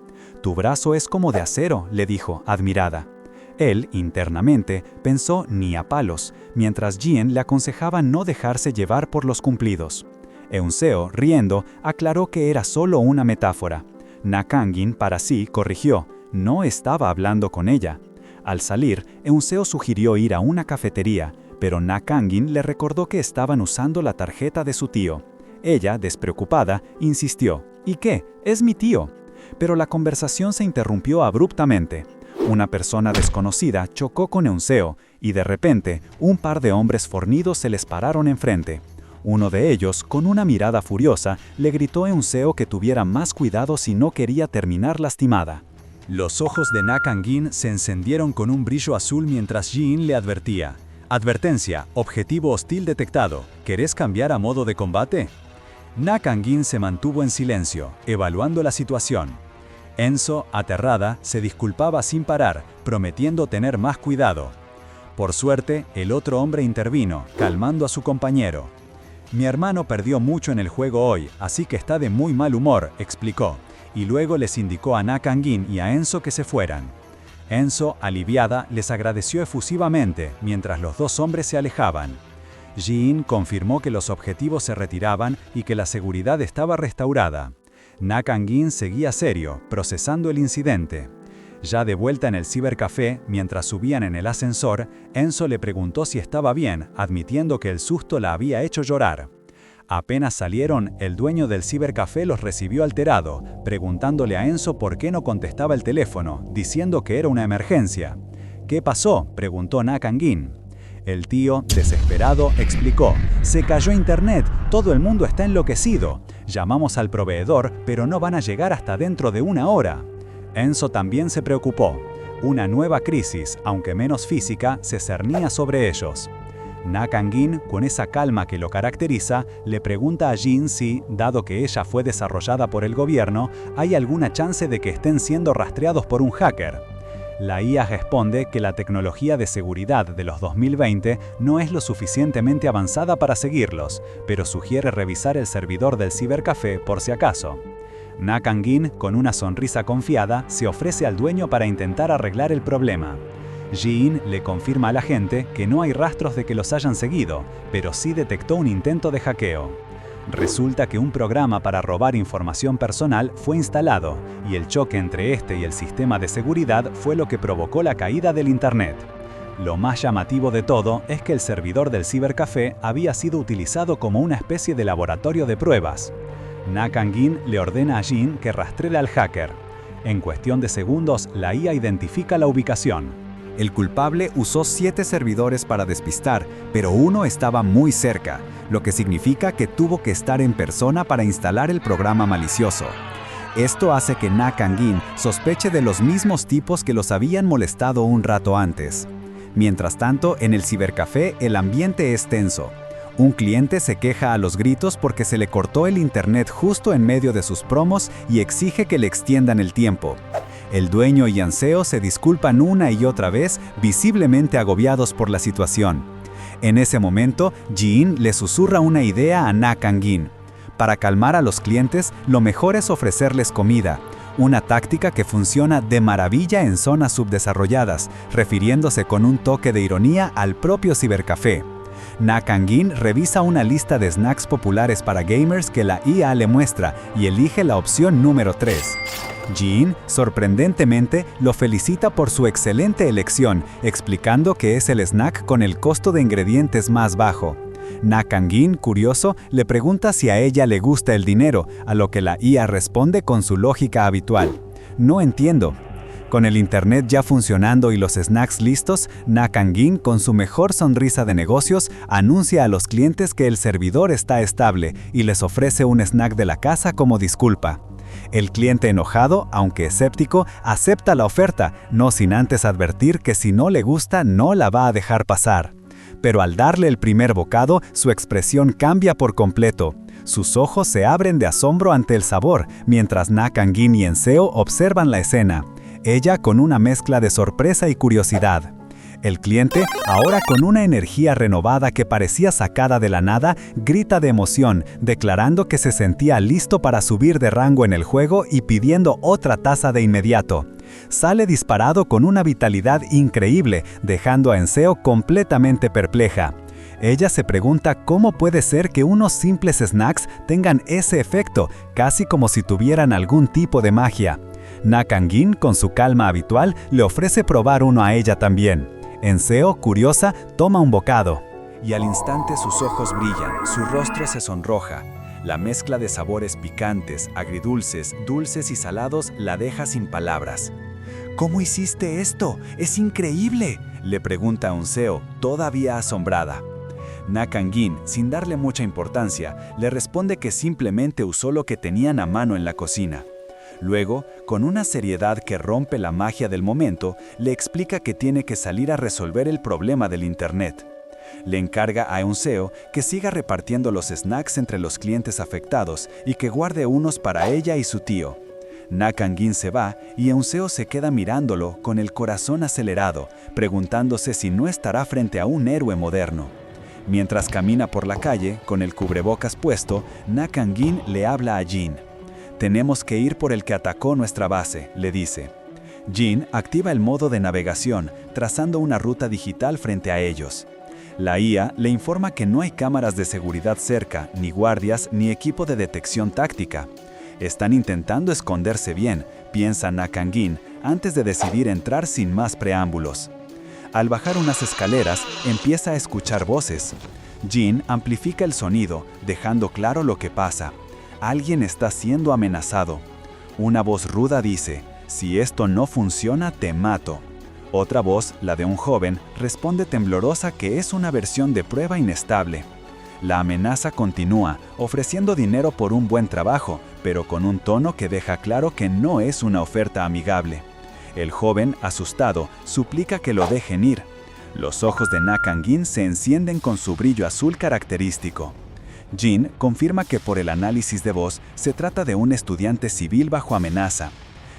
«Tu brazo es como de acero», le dijo, admirada. Él, internamente, pensó ni a palos, mientras Jin le aconsejaba no dejarse llevar por los cumplidos. Eun-seo, riendo, aclaró que era solo una metáfora. Na Kangin, para sí, corrigió: no estaba hablando con ella. Al salir, Eun-seo sugirió ir a una cafetería, pero Na Kangin le recordó que estaban usando la tarjeta de su tío. Ella, despreocupada, insistió: ¿y qué? Es mi tío. Pero la conversación se interrumpió abruptamente. Una persona desconocida chocó con Eun-seo, y de repente, un par de hombres fornidos se les pararon enfrente. Uno de ellos, con una mirada furiosa, le gritó a Unseo que tuviera más cuidado si no quería terminar lastimada. Los ojos de Na Kangin se encendieron con un brillo azul mientras Ji-in le advertía: «Advertencia, objetivo hostil detectado. ¿Querés cambiar a modo de combate?». Na Kangin se mantuvo en silencio, evaluando la situación. Enso, aterrada, se disculpaba sin parar, prometiendo tener más cuidado. Por suerte, el otro hombre intervino, calmando a su compañero. «Mi hermano perdió mucho en el juego hoy, así que está de muy mal humor», explicó, y luego les indicó a Na Kangin y a Enso que se fueran. Enso, aliviada, les agradeció efusivamente, mientras los dos hombres se alejaban. Ji-in confirmó que los objetivos se retiraban y que la seguridad estaba restaurada. Na Kangin seguía serio, procesando el incidente. Ya de vuelta en el cibercafé, mientras subían en el ascensor, Enso le preguntó si estaba bien, admitiendo que el susto la había hecho llorar. Apenas salieron, el dueño del cibercafé los recibió alterado, preguntándole a Enso por qué no contestaba el teléfono, diciendo que era una emergencia. «¿Qué pasó?», preguntó Na Kangin. El tío, desesperado, explicó: «Se cayó internet, todo el mundo está enloquecido. Llamamos al proveedor, pero no van a llegar hasta dentro de 1 hora». Enso también se preocupó. Una nueva crisis, aunque menos física, se cernía sobre ellos. Na Kangin, con esa calma que lo caracteriza, le pregunta a Jin si, dado que ella fue desarrollada por el gobierno, hay alguna chance de que estén siendo rastreados por un hacker. La IA responde que la tecnología de seguridad de los 2020 no es lo suficientemente avanzada para seguirlos, pero sugiere revisar el servidor del cibercafé por si acaso. Na Kangin, con una sonrisa confiada, se ofrece al dueño para intentar arreglar el problema. Ji-in le confirma a la gente que no hay rastros de que los hayan seguido, pero sí detectó un intento de hackeo. Resulta que un programa para robar información personal fue instalado, y el choque entre este y el sistema de seguridad fue lo que provocó la caída del Internet. Lo más llamativo de todo es que el servidor del cibercafé había sido utilizado como una especie de laboratorio de pruebas. Na Kangin le ordena a Jin que rastree al hacker. En cuestión de segundos, la IA identifica la ubicación. El culpable usó 7 servidores para despistar, pero uno estaba muy cerca, lo que significa que tuvo que estar en persona para instalar el programa malicioso. Esto hace que Na Kangin sospeche de los mismos tipos que los habían molestado un rato antes. Mientras tanto, en el cibercafé el ambiente es tenso. Un cliente se queja a los gritos porque se le cortó el internet justo en medio de sus promos y exige que le extiendan el tiempo. El dueño y Anseo se disculpan una y otra vez, visiblemente agobiados por la situación. En ese momento, Ji-in le susurra una idea a Na Kangin. Para calmar a los clientes, lo mejor es ofrecerles comida, una táctica que funciona de maravilla en zonas subdesarrolladas, refiriéndose con un toque de ironía al propio cibercafé. Na Kangin revisa una lista de snacks populares para gamers que la IA le muestra y elige la opción número 3. Ji-in, sorprendentemente, lo felicita por su excelente elección, explicando que es el snack con el costo de ingredientes más bajo. Na Kangin, curioso, le pregunta si a ella le gusta el dinero, a lo que la IA responde con su lógica habitual: «No entiendo». Con el internet ya funcionando y los snacks listos, Na Kangin, con su mejor sonrisa de negocios, anuncia a los clientes que el servidor está estable y les ofrece un snack de la casa como disculpa. El cliente enojado, aunque escéptico, acepta la oferta, no sin antes advertir que si no le gusta no la va a dejar pasar. Pero al darle el primer bocado, su expresión cambia por completo. Sus ojos se abren de asombro ante el sabor, mientras Na Kangin y Enseo observan la escena. Ella con una mezcla de sorpresa y curiosidad. El cliente, ahora con una energía renovada que parecía sacada de la nada, grita de emoción, declarando que se sentía listo para subir de rango en el juego y pidiendo otra taza de inmediato. Sale disparado con una vitalidad increíble, dejando a Enseo completamente perpleja. Ella se pregunta cómo puede ser que unos simples snacks tengan ese efecto, casi como si tuvieran algún tipo de magia. Na Kangin, con su calma habitual, le ofrece probar uno a ella también. Enseo, curiosa, toma un bocado. Y al instante sus ojos brillan, su rostro se sonroja. La mezcla de sabores picantes, agridulces, dulces y salados la deja sin palabras. «¿Cómo hiciste esto? ¡Es increíble!», le pregunta a Enseo, todavía asombrada. Na Kangin, sin darle mucha importancia, le responde que simplemente usó lo que tenían a mano en la cocina. Luego, con una seriedad que rompe la magia del momento, le explica que tiene que salir a resolver el problema del Internet. Le encarga a Eun-seo que siga repartiendo los snacks entre los clientes afectados y que guarde unos para ella y su tío. Na Kangin se va y Eun-seo se queda mirándolo con el corazón acelerado, preguntándose si no estará frente a un héroe moderno. Mientras camina por la calle, con el cubrebocas puesto, Na Kangin le habla a Jin. «Tenemos que ir por el que atacó nuestra base», le dice. Jin activa el modo de navegación, trazando una ruta digital frente a ellos. La IA le informa que no hay cámaras de seguridad cerca, ni guardias, ni equipo de detección táctica. Están intentando esconderse bien, piensa Na Kangin, antes de decidir entrar sin más preámbulos. Al bajar unas escaleras, empieza a escuchar voces. Jin amplifica el sonido, dejando claro lo que pasa. Alguien está siendo amenazado. Una voz ruda dice: «Si esto no funciona, te mato». Otra voz, la de un joven, responde temblorosa que es una versión de prueba inestable. La amenaza continúa, ofreciendo dinero por un buen trabajo, pero con un tono que deja claro que no es una oferta amigable. El joven, asustado, suplica que lo dejen ir. Los ojos de Na Kangin se encienden con su brillo azul característico. Jin confirma que por el análisis de voz se trata de un estudiante civil bajo amenaza.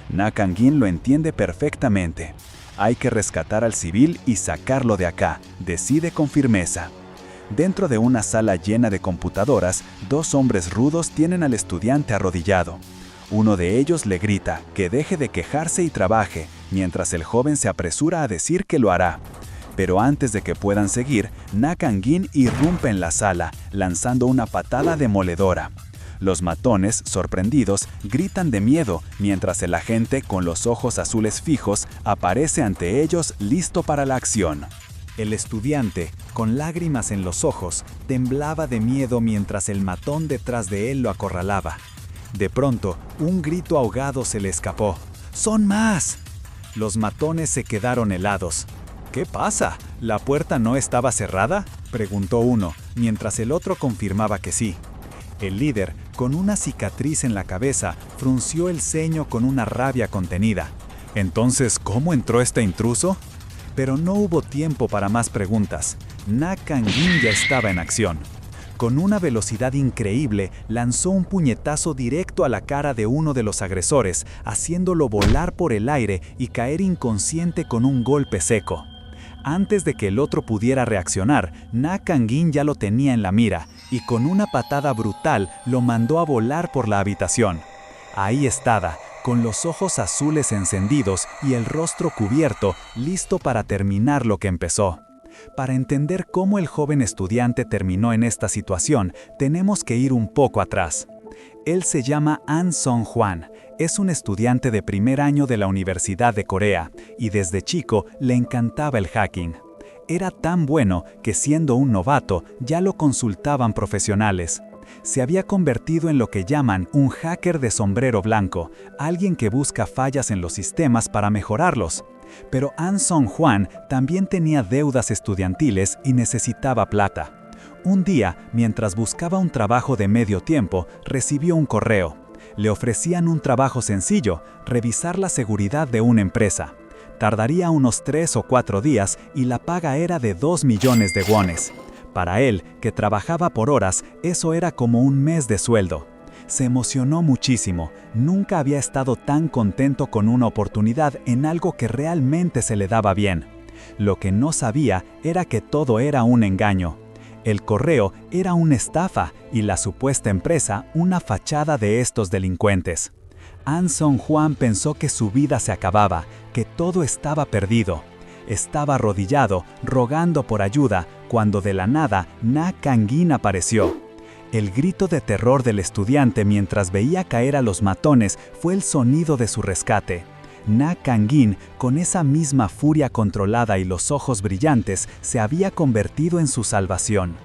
Na Kangin lo entiende perfectamente. Hay que rescatar al civil y sacarlo de acá, decide con firmeza. Dentro de una sala llena de computadoras, dos hombres rudos tienen al estudiante arrodillado. Uno de ellos le grita que deje de quejarse y trabaje, mientras el joven se apresura a decir que lo hará. Pero antes de que puedan seguir, Na Kangin irrumpe en la sala, lanzando una patada demoledora. Los matones, sorprendidos, gritan de miedo, mientras el agente, con los ojos azules fijos, aparece ante ellos listo para la acción. El estudiante, con lágrimas en los ojos, temblaba de miedo mientras el matón detrás de él lo acorralaba. De pronto, un grito ahogado se le escapó. ¡Son más! Los matones se quedaron helados. ¿Qué pasa? ¿La puerta no estaba cerrada?, preguntó uno, mientras el otro confirmaba que sí. El líder, con una cicatriz en la cabeza, frunció el ceño con una rabia contenida. ¿Entonces cómo entró este intruso? Pero no hubo tiempo para más preguntas. Na Kangin ya estaba en acción. Con una velocidad increíble, lanzó un puñetazo directo a la cara de uno de los agresores, haciéndolo volar por el aire y caer inconsciente con un golpe seco. Antes de que el otro pudiera reaccionar, Na Kangin ya lo tenía en la mira y con una patada brutal lo mandó a volar por la habitación. Ahí estaba, con los ojos azules encendidos y el rostro cubierto, listo para terminar lo que empezó. Para entender cómo el joven estudiante terminó en esta situación, tenemos que ir un poco atrás. Él se llama An Song-hwan, es un estudiante de primer año de la Universidad de Corea y desde chico le encantaba el hacking. Era tan bueno que siendo un novato ya lo consultaban profesionales. Se había convertido en lo que llaman un hacker de sombrero blanco, alguien que busca fallas en los sistemas para mejorarlos. Pero An Song-hwan también tenía deudas estudiantiles y necesitaba plata. Un día, mientras buscaba un trabajo de medio tiempo, recibió un correo. Le ofrecían un trabajo sencillo, revisar la seguridad de una empresa. Tardaría unos 3 o 4 días y la paga era de 2 millones de wones. Para él, que trabajaba por horas, eso era como un mes de sueldo. Se emocionó muchísimo, nunca había estado tan contento con una oportunidad en algo que realmente se le daba bien. Lo que no sabía era que todo era un engaño. El correo era una estafa y la supuesta empresa una fachada de estos delincuentes. An Song-hwan pensó que su vida se acababa, que todo estaba perdido. Estaba arrodillado, rogando por ayuda, cuando de la nada Na Kangin apareció. El grito de terror del estudiante mientras veía caer a los matones fue el sonido de su rescate. Na Kangin, con esa misma furia controlada y los ojos brillantes, se había convertido en su salvación.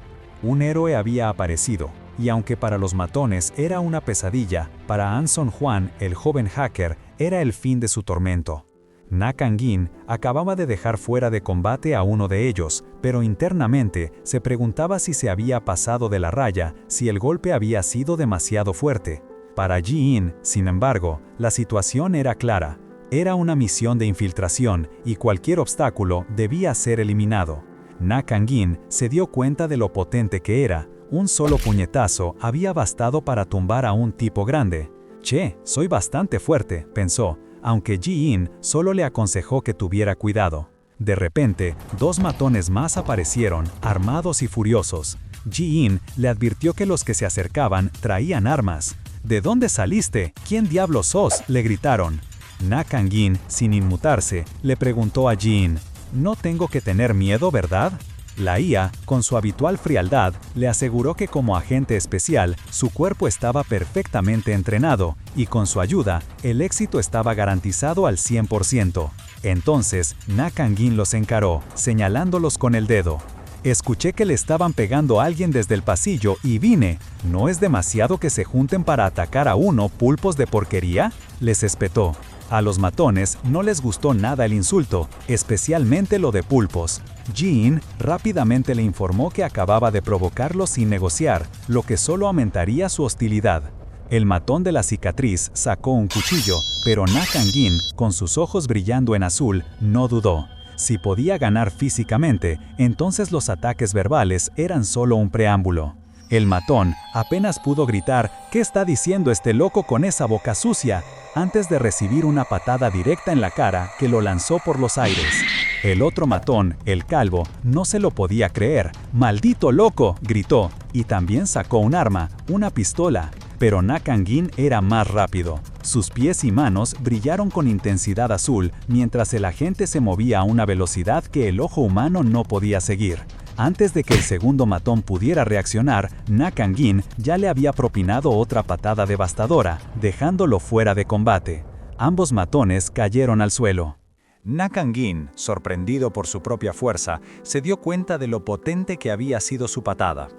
Un héroe había aparecido, y aunque para los matones era una pesadilla, para An Song-hwan, el joven hacker, era el fin de su tormento. Na Kangin acababa de dejar fuera de combate a uno de ellos, pero internamente se preguntaba si se había pasado de la raya, si el golpe había sido demasiado fuerte. Para Ji-in, sin embargo, la situación era clara. Era una misión de infiltración y cualquier obstáculo debía ser eliminado. Na Kangin se dio cuenta de lo potente que era. Un solo puñetazo había bastado para tumbar a un tipo grande. «Che, soy bastante fuerte», pensó, aunque Ji-in solo le aconsejó que tuviera cuidado. De repente, dos matones más aparecieron, armados y furiosos. Ji-in le advirtió que los que se acercaban traían armas. «¿De dónde saliste? ¿Quién diablos sos?», le gritaron. Na Kangin, sin inmutarse, le preguntó a Ji-in, «¿No tengo que tener miedo, verdad?». La IA, con su habitual frialdad, le aseguró que como agente especial, su cuerpo estaba perfectamente entrenado, y con su ayuda, el éxito estaba garantizado al 100%. Entonces, Na Kangin los encaró, señalándolos con el dedo. «Escuché que le estaban pegando a alguien desde el pasillo y vine. ¿No es demasiado que se junten para atacar a uno, pulpos de porquería?», les espetó. A los matones no les gustó nada el insulto, especialmente lo de pulpos. Ji-in rápidamente le informó que acababa de provocarlo sin negociar, lo que solo aumentaría su hostilidad. El matón de la cicatriz sacó un cuchillo, pero Na Kangin, con sus ojos brillando en azul, no dudó. Si podía ganar físicamente, entonces los ataques verbales eran solo un preámbulo. El matón apenas pudo gritar «¿Qué está diciendo este loco con esa boca sucia?», antes de recibir una patada directa en la cara que lo lanzó por los aires. El otro matón, el calvo, no se lo podía creer. «¡Maldito loco!», gritó, y también sacó un arma, una pistola. Pero Na Kangin era más rápido. Sus pies y manos brillaron con intensidad azul, mientras el agente se movía a una velocidad que el ojo humano no podía seguir. Antes de que el segundo matón pudiera reaccionar, Na Kangin ya le había propinado otra patada devastadora, dejándolo fuera de combate. Ambos matones cayeron al suelo. Na Kangin, sorprendido por su propia fuerza, se dio cuenta de lo potente que había sido su patada.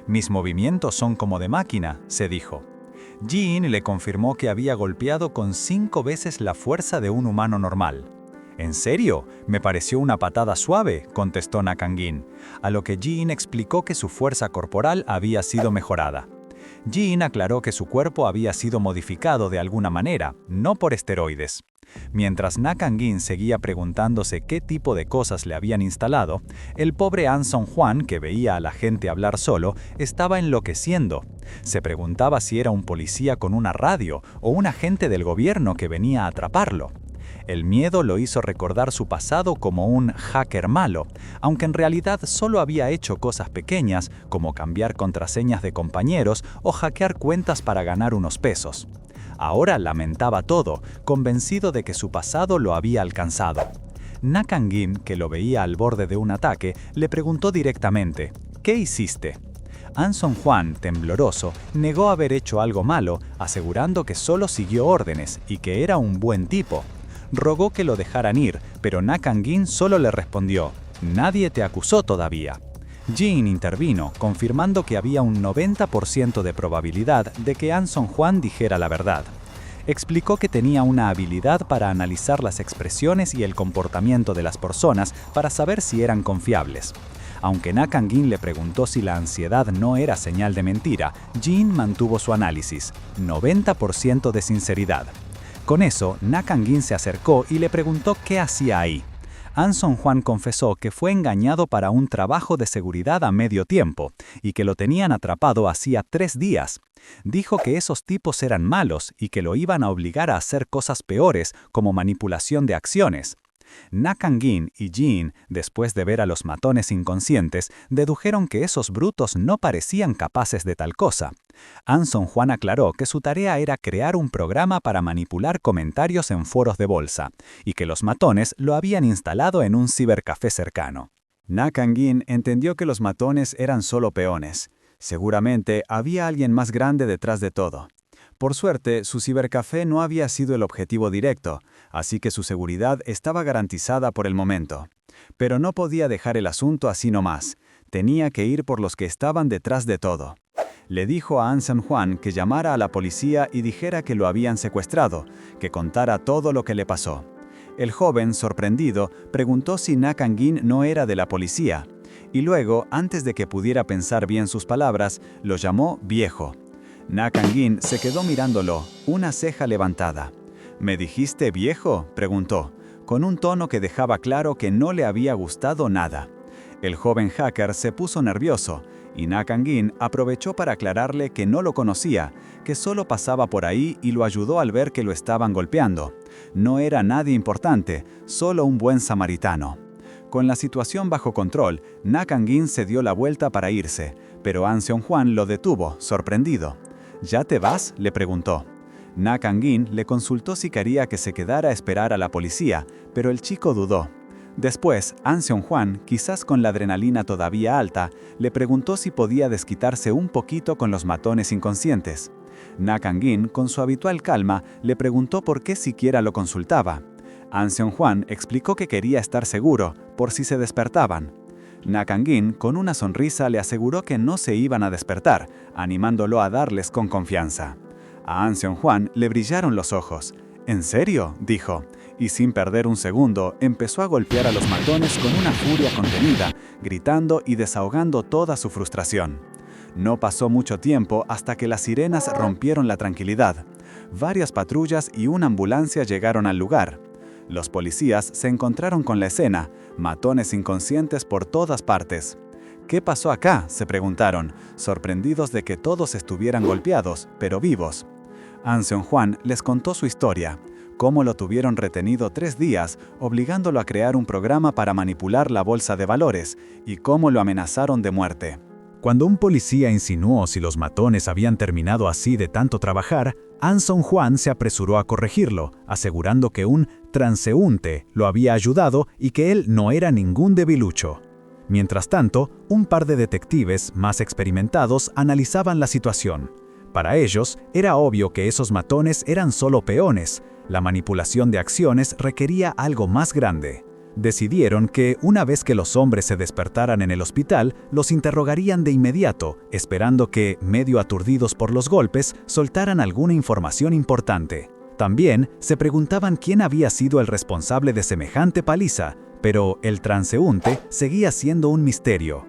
«Mis movimientos son como de máquina», se dijo. Ji-in le confirmó que había golpeado con 5 veces la fuerza de un humano normal. «¿En serio? Me pareció una patada suave», contestó Na Kangin, a lo que Ji-in explicó que su fuerza corporal había sido mejorada. Ji-in aclaró que su cuerpo había sido modificado de alguna manera, no por esteroides. Mientras Na Kangin seguía preguntándose qué tipo de cosas le habían instalado, el pobre An Song-hwan, que veía a la gente hablar solo, estaba enloqueciendo. Se preguntaba si era un policía con una radio o un agente del gobierno que venía a atraparlo. El miedo lo hizo recordar su pasado como un hacker malo, aunque en realidad solo había hecho cosas pequeñas como cambiar contraseñas de compañeros o hackear cuentas para ganar unos pesos. Ahora lamentaba todo, convencido de que su pasado lo había alcanzado. Na Kangin, que lo veía al borde de un ataque, le preguntó directamente, «¿Qué hiciste?». An Song-hwan, tembloroso, negó haber hecho algo malo, asegurando que solo siguió órdenes y que era un buen tipo. Rogó que lo dejaran ir, pero Na Kangin solo le respondió, «Nadie te acusó todavía». Ji-in intervino, confirmando que había un 90% de probabilidad de que An Song-hwan dijera la verdad. Explicó que tenía una habilidad para analizar las expresiones y el comportamiento de las personas para saber si eran confiables. Aunque Na Kangin le preguntó si la ansiedad no era señal de mentira, Ji-in mantuvo su análisis, 90% de sinceridad. Con eso, Na Kangin se acercó y le preguntó qué hacía ahí. An Song-hwan confesó que fue engañado para un trabajo de seguridad a medio tiempo y que lo tenían atrapado hacía 3 días. Dijo que esos tipos eran malos y que lo iban a obligar a hacer cosas peores como manipulación de acciones. Na Kangin y Ji-in, después de ver a los matones inconscientes, dedujeron que esos brutos no parecían capaces de tal cosa. An Song-hwan aclaró que su tarea era crear un programa para manipular comentarios en foros de bolsa, y que los matones lo habían instalado en un cibercafé cercano. Na Kangin entendió que los matones eran solo peones. Seguramente había alguien más grande detrás de todo. Por suerte, su cibercafé no había sido el objetivo directo, así que su seguridad estaba garantizada por el momento. Pero no podía dejar el asunto así nomás. Tenía que ir por los que estaban detrás de todo. Le dijo a An Song-hwan que llamara a la policía y dijera que lo habían secuestrado, que contara todo lo que le pasó. El joven, sorprendido, preguntó si Na Kang-in no era de la policía, y luego, antes de que pudiera pensar bien sus palabras, lo llamó viejo. Na Kang-in se quedó mirándolo, una ceja levantada. ¿Me dijiste viejo?, preguntó, con un tono que dejaba claro que no le había gustado nada. El joven hacker se puso nervioso, y Na Kang-in aprovechó para aclararle que no lo conocía, que solo pasaba por ahí y lo ayudó al ver que lo estaban golpeando. No era nadie importante, solo un buen samaritano. Con la situación bajo control, Na Kang-in se dio la vuelta para irse, pero An Seong-hwan lo detuvo, sorprendido. ¿Ya te vas?, le preguntó. Na Kang-in le consultó si quería que se quedara a esperar a la policía, pero el chico dudó. Después, An Seong-hwan, quizás con la adrenalina todavía alta, le preguntó si podía desquitarse un poquito con los matones inconscientes. Na Kang-in, con su habitual calma, le preguntó por qué siquiera lo consultaba. An Seong-hwan explicó que quería estar seguro, por si se despertaban. Na Kang-in, con una sonrisa, le aseguró que no se iban a despertar, animándolo a darles con confianza. A An Seong-hwan le brillaron los ojos. ¿En serio?, dijo, y sin perder un segundo, empezó a golpear a los matones con una furia contenida, gritando y desahogando toda su frustración. No pasó mucho tiempo hasta que las sirenas rompieron la tranquilidad. Varias patrullas y una ambulancia llegaron al lugar. Los policías se encontraron con la escena, matones inconscientes por todas partes. ¿Qué pasó acá?, se preguntaron, sorprendidos de que todos estuvieran golpeados, pero vivos. An Seong-hwan les contó su historia, cómo lo tuvieron retenido 3 días, obligándolo a crear un programa para manipular la bolsa de valores, y cómo lo amenazaron de muerte. Cuando un policía insinuó si los matones habían terminado así de tanto trabajar, An Seong-hwan se apresuró a corregirlo, asegurando que un transeúnte lo había ayudado y que él no era ningún debilucho. Mientras tanto, un par de detectives más experimentados analizaban la situación. Para ellos, era obvio que esos matones eran solo peones. La manipulación de acciones requería algo más grande. Decidieron que, una vez que los hombres se despertaran en el hospital, los interrogarían de inmediato, esperando que, medio aturdidos por los golpes, soltaran alguna información importante. También se preguntaban quién había sido el responsable de semejante paliza, pero el transeúnte seguía siendo un misterio.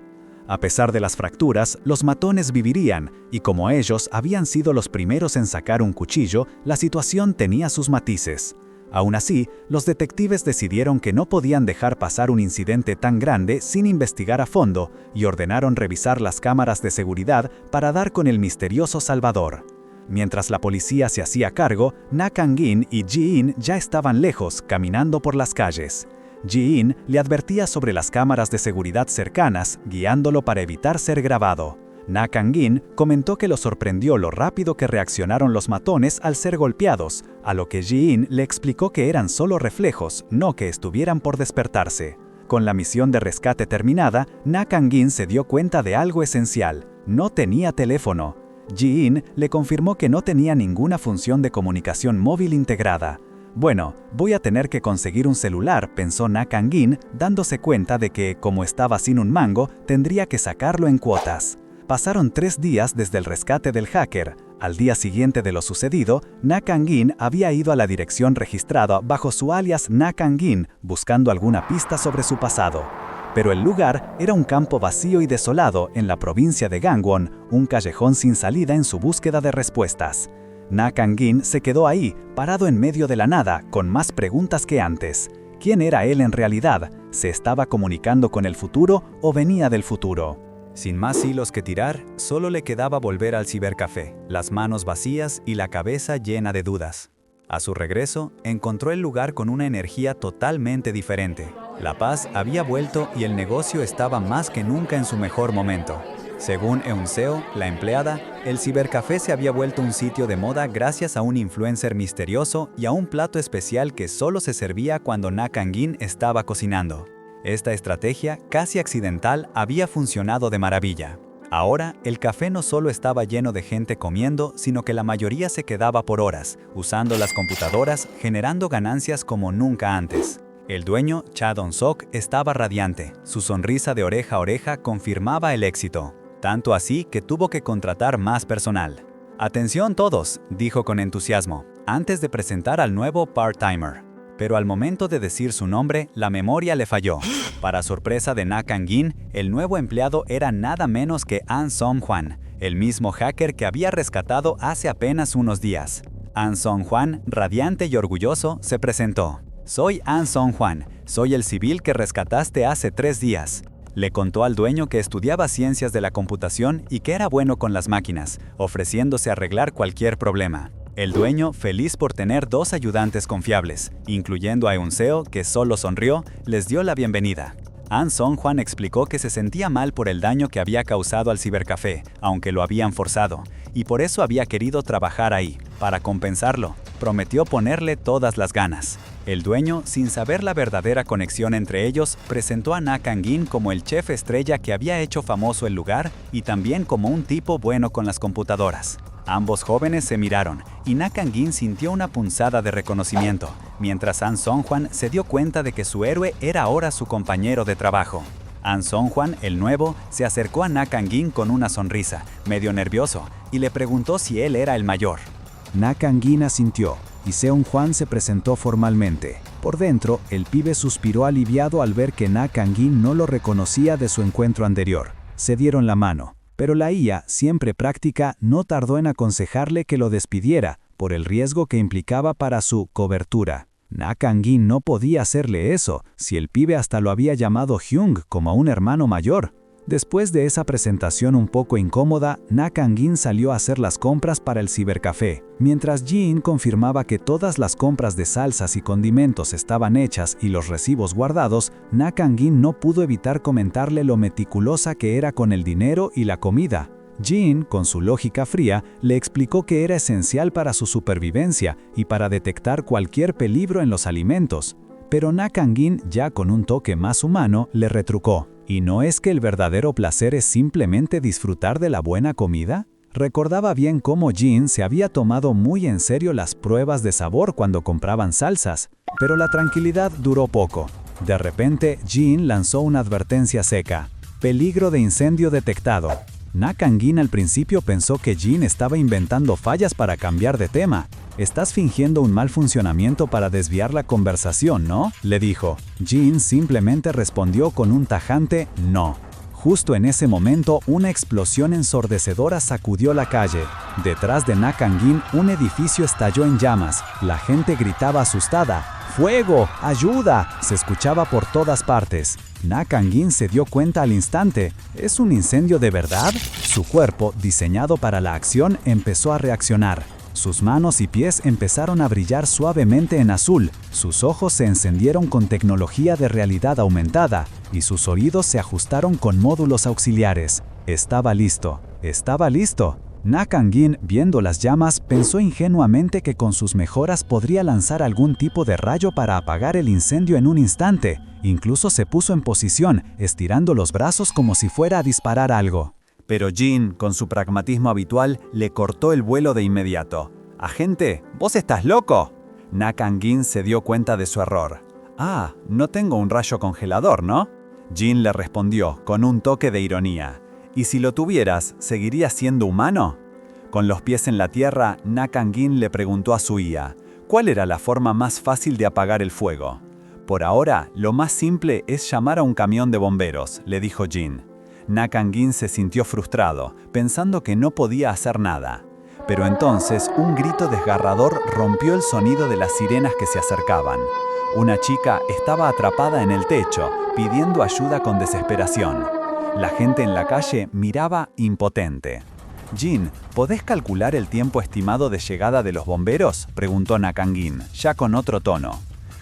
A pesar de las fracturas, los matones vivirían, y como ellos habían sido los primeros en sacar un cuchillo, la situación tenía sus matices. Aún así, los detectives decidieron que no podían dejar pasar un incidente tan grande sin investigar a fondo, y ordenaron revisar las cámaras de seguridad para dar con el misterioso salvador. Mientras la policía se hacía cargo, Na Kang-in y Ji-in ya estaban lejos, caminando por las calles. Ji-in le advertía sobre las cámaras de seguridad cercanas, guiándolo para evitar ser grabado. Na Kang-in comentó que lo sorprendió lo rápido que reaccionaron los matones al ser golpeados, a lo que Ji-in le explicó que eran solo reflejos, no que estuvieran por despertarse. Con la misión de rescate terminada, Na Kang-in se dio cuenta de algo esencial: no tenía teléfono. Ji-in le confirmó que no tenía ninguna función de comunicación móvil integrada. Bueno, voy a tener que conseguir un celular, pensó Na Kang-in, dándose cuenta de que, como estaba sin un mango, tendría que sacarlo en cuotas. Pasaron 3 días desde el rescate del hacker. Al día siguiente de lo sucedido, Na Kang-in había ido a la dirección registrada bajo su alias Na Kang-in, buscando alguna pista sobre su pasado. Pero el lugar era un campo vacío y desolado en la provincia de Gangwon, un callejón sin salida en su búsqueda de respuestas. Na Kang-in se quedó ahí, parado en medio de la nada, con más preguntas que antes. ¿Quién era él en realidad? ¿Se estaba comunicando con el futuro o venía del futuro? Sin más hilos que tirar, solo le quedaba volver al cibercafé, las manos vacías y la cabeza llena de dudas. A su regreso, encontró el lugar con una energía totalmente diferente. La paz había vuelto y el negocio estaba más que nunca en su mejor momento. Según Eun-seo, la empleada, el cibercafé se había vuelto un sitio de moda gracias a un influencer misterioso y a un plato especial que solo se servía cuando Na Kang-in estaba cocinando. Esta estrategia, casi accidental, había funcionado de maravilla. Ahora, el café no solo estaba lleno de gente comiendo, sino que la mayoría se quedaba por horas, usando las computadoras, generando ganancias como nunca antes. El dueño, Cha Dong-sok, estaba radiante. Su sonrisa de oreja a oreja confirmaba el éxito. Tanto así que tuvo que contratar más personal. «Atención todos», dijo con entusiasmo, antes de presentar al nuevo part-timer. Pero al momento de decir su nombre, la memoria le falló. Para sorpresa de Na Kang-in, el nuevo empleado era nada menos que An Song-hwan, el mismo hacker que había rescatado hace apenas unos días. An Song-hwan, radiante y orgulloso, se presentó. «Soy An Song-hwan, soy el civil que rescataste hace 3 días». Le contó al dueño que estudiaba ciencias de la computación y que era bueno con las máquinas, ofreciéndose a arreglar cualquier problema. El dueño, feliz por tener 2 ayudantes confiables, incluyendo a Eun-seo, que solo sonrió, les dio la bienvenida. An Song-hwan explicó que se sentía mal por el daño que había causado al cibercafé, aunque lo habían forzado, y por eso había querido trabajar ahí. Para compensarlo, prometió ponerle todas las ganas. El dueño, sin saber la verdadera conexión entre ellos, presentó a Na Kang-in como el chef estrella que había hecho famoso el lugar y también como un tipo bueno con las computadoras. Ambos jóvenes se miraron y Na Kang-in sintió una punzada de reconocimiento, mientras An Song-hwan se dio cuenta de que su héroe era ahora su compañero de trabajo. An Song-hwan, el nuevo, se acercó a Na Kang-in con una sonrisa, medio nervioso, y le preguntó si él era el mayor. Na Kang-in asintió, y Seung-hwan se presentó formalmente. Por dentro, el pibe suspiró aliviado al ver que Na Kang-in no lo reconocía de su encuentro anterior. Se dieron la mano, pero la IA, siempre práctica, no tardó en aconsejarle que lo despidiera, por el riesgo que implicaba para su cobertura. Na Kang-in no podía hacerle eso, si el pibe hasta lo había llamado Hyung como a un hermano mayor. Después de esa presentación un poco incómoda, Na Kang-in salió a hacer las compras para el cibercafé. Mientras Jin confirmaba que todas las compras de salsas y condimentos estaban hechas y los recibos guardados, Na Kang-in no pudo evitar comentarle lo meticulosa que era con el dinero y la comida. Jin, con su lógica fría, le explicó que era esencial para su supervivencia y para detectar cualquier peligro en los alimentos. Pero Na Kang-in, ya con un toque más humano, le retrucó. ¿Y no es que el verdadero placer es simplemente disfrutar de la buena comida? Recordaba bien cómo Jin se había tomado muy en serio las pruebas de sabor cuando compraban salsas, pero la tranquilidad duró poco. De repente, Jin lanzó una advertencia seca. Peligro de incendio detectado. Na Kang-in al principio pensó que Jin estaba inventando fallas para cambiar de tema. «Estás fingiendo un mal funcionamiento para desviar la conversación, ¿no?», le dijo. Jin simplemente respondió con un tajante «no». Justo en ese momento, una explosión ensordecedora sacudió la calle. Detrás de Na Kang-in, un edificio estalló en llamas. La gente gritaba asustada. «¡Fuego! ¡Ayuda!», se escuchaba por todas partes. Na Kang-in se dio cuenta al instante. ¿Es un incendio de verdad? Su cuerpo, diseñado para la acción, empezó a reaccionar. Sus manos y pies empezaron a brillar suavemente en azul, sus ojos se encendieron con tecnología de realidad aumentada, y sus oídos se ajustaron con módulos auxiliares. Estaba listo, estaba listo. Na Kang-in, viendo las llamas, pensó ingenuamente que con sus mejoras podría lanzar algún tipo de rayo para apagar el incendio en un instante. Incluso se puso en posición, estirando los brazos como si fuera a disparar algo. Pero Jin, con su pragmatismo habitual, le cortó el vuelo de inmediato. «Agente, ¿vos estás loco?». Na Kang-in se dio cuenta de su error. «Ah, no tengo un rayo congelador, ¿no?». Jin le respondió, con un toque de ironía. «¿Y si lo tuvieras, seguirías siendo humano?». Con los pies en la tierra, Na Kang-in le preguntó a su IA, ¿cuál era la forma más fácil de apagar el fuego? «Por ahora, lo más simple es llamar a un camión de bomberos», le dijo Jin. Na Kang-in se sintió frustrado, pensando que no podía hacer nada. Pero entonces un grito desgarrador rompió el sonido de las sirenas que se acercaban. Una chica estaba atrapada en el techo, pidiendo ayuda con desesperación. La gente en la calle miraba impotente. «Jin, ¿podés calcular el tiempo estimado de llegada de los bomberos?», preguntó Na Kang-in, ya con otro tono.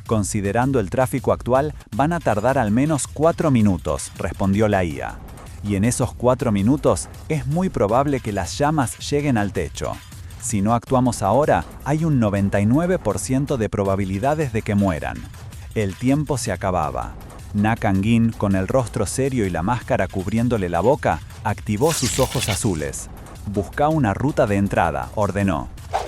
«Considerando el tráfico actual, van a tardar al menos 4 minutos», respondió la IA. «Y en esos 4 minutos es muy probable que las llamas lleguen al techo. Si no actuamos ahora, hay un 99% de probabilidades de que mueran». El tiempo se acababa. Na Kang-in, con el rostro serio y la máscara cubriéndole la boca, activó sus ojos azules. «Busca una ruta de entrada», ordenó.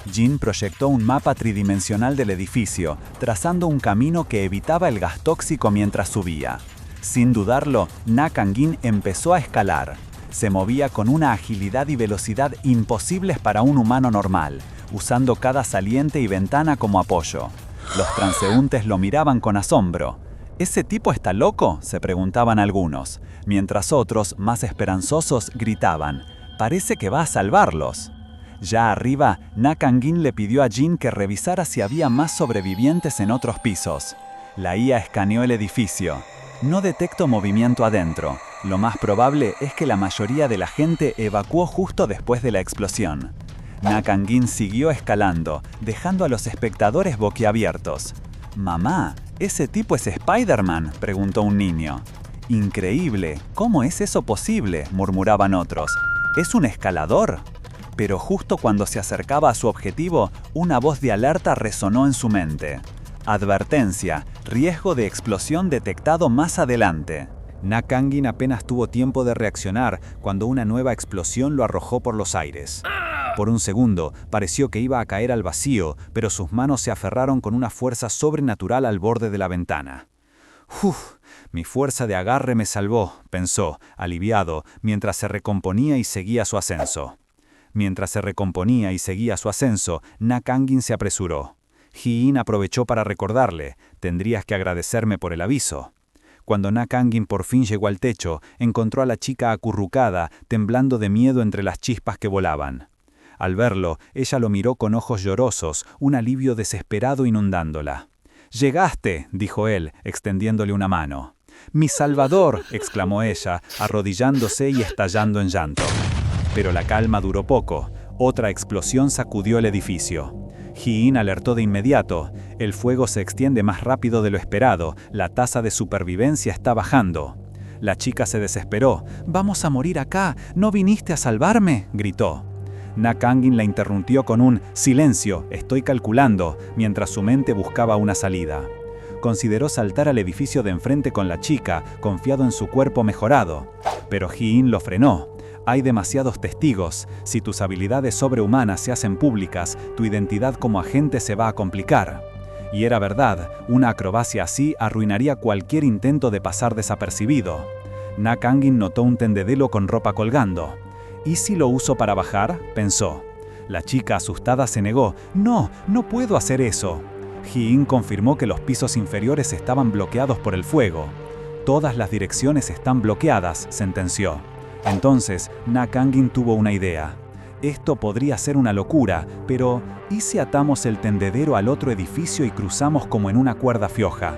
Jin proyectó un mapa tridimensional del edificio, trazando un camino que evitaba el gas tóxico mientras subía. Sin dudarlo, Na Kang-in empezó a escalar. Se movía con una agilidad y velocidad imposibles para un humano normal, usando cada saliente y ventana como apoyo. Los transeúntes lo miraban con asombro. ¿Ese tipo está loco?, se preguntaban algunos, mientras otros, más esperanzosos, gritaban: «Parece que va a salvarlos». Ya arriba, Na Kangin le pidió a Jin que revisara si había más sobrevivientes en otros pisos. La IA escaneó el edificio. No detecto movimiento adentro. Lo más probable es que la mayoría de la gente evacuó justo después de la explosión. Na Kangin siguió escalando, dejando a los espectadores boquiabiertos. «Mamá, ¿ese tipo es Spider-Man?», preguntó un niño. «Increíble, ¿cómo es eso posible?», murmuraban otros. «¿Es un escalador?». Pero justo cuando se acercaba a su objetivo, una voz de alerta resonó en su mente. «Advertencia, riesgo de explosión detectado más adelante». Na Kangin apenas tuvo tiempo de reaccionar cuando una nueva explosión lo arrojó por los aires. Por un segundo, pareció que iba a caer al vacío, pero sus manos se aferraron con una fuerza sobrenatural al borde de la ventana. «Uf, mi fuerza de agarre me salvó», pensó, aliviado, mientras se recomponía y seguía su ascenso. Na Kangin se apresuró. Ji-in aprovechó para recordarle: «Tendrías que agradecerme por el aviso». Cuando Na Kangin por fin llegó al techo, encontró a la chica acurrucada, temblando de miedo entre las chispas que volaban. Al verlo, ella lo miró con ojos llorosos, un alivio desesperado inundándola. «Llegaste», dijo él, extendiéndole una mano. «¡Mi Salvador!», exclamó ella, arrodillándose y estallando en llanto. Pero la calma duró poco. Otra explosión sacudió el edificio. Ji-in alertó de inmediato. El fuego se extiende más rápido de lo esperado. La tasa de supervivencia está bajando. La chica se desesperó. «¡Vamos a morir acá! ¿No viniste a salvarme?», gritó. Na Kangin la interrumpió con un «silencio, estoy calculando», mientras su mente buscaba una salida. Consideró saltar al edificio de enfrente con la chica, confiado en su cuerpo mejorado. Pero Ji-in lo frenó. «Hay demasiados testigos. Si tus habilidades sobrehumanas se hacen públicas, tu identidad como agente se va a complicar». Y era verdad, una acrobacia así arruinaría cualquier intento de pasar desapercibido. Na Kangin notó un tendedero con ropa colgando. «¿Y si lo uso para bajar?», pensó. La chica asustada se negó. «No, no puedo hacer eso». Ji-in confirmó que los pisos inferiores estaban bloqueados por el fuego. «Todas las direcciones están bloqueadas», sentenció. Entonces, Na Kangin tuvo una idea. Esto podría ser una locura, pero ¿y si atamos el tendedero al otro edificio y cruzamos como en una cuerda floja?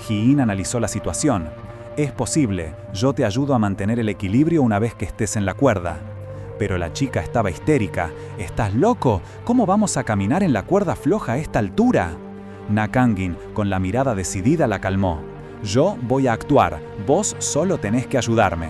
Ji-in analizó la situación. «Es posible, yo te ayudo a mantener el equilibrio una vez que estés en la cuerda». Pero la chica estaba histérica. «¿Estás loco? ¿Cómo vamos a caminar en la cuerda floja a esta altura?». Na Kangin, con la mirada decidida, la calmó. «Yo voy a actuar, vos solo tenés que ayudarme».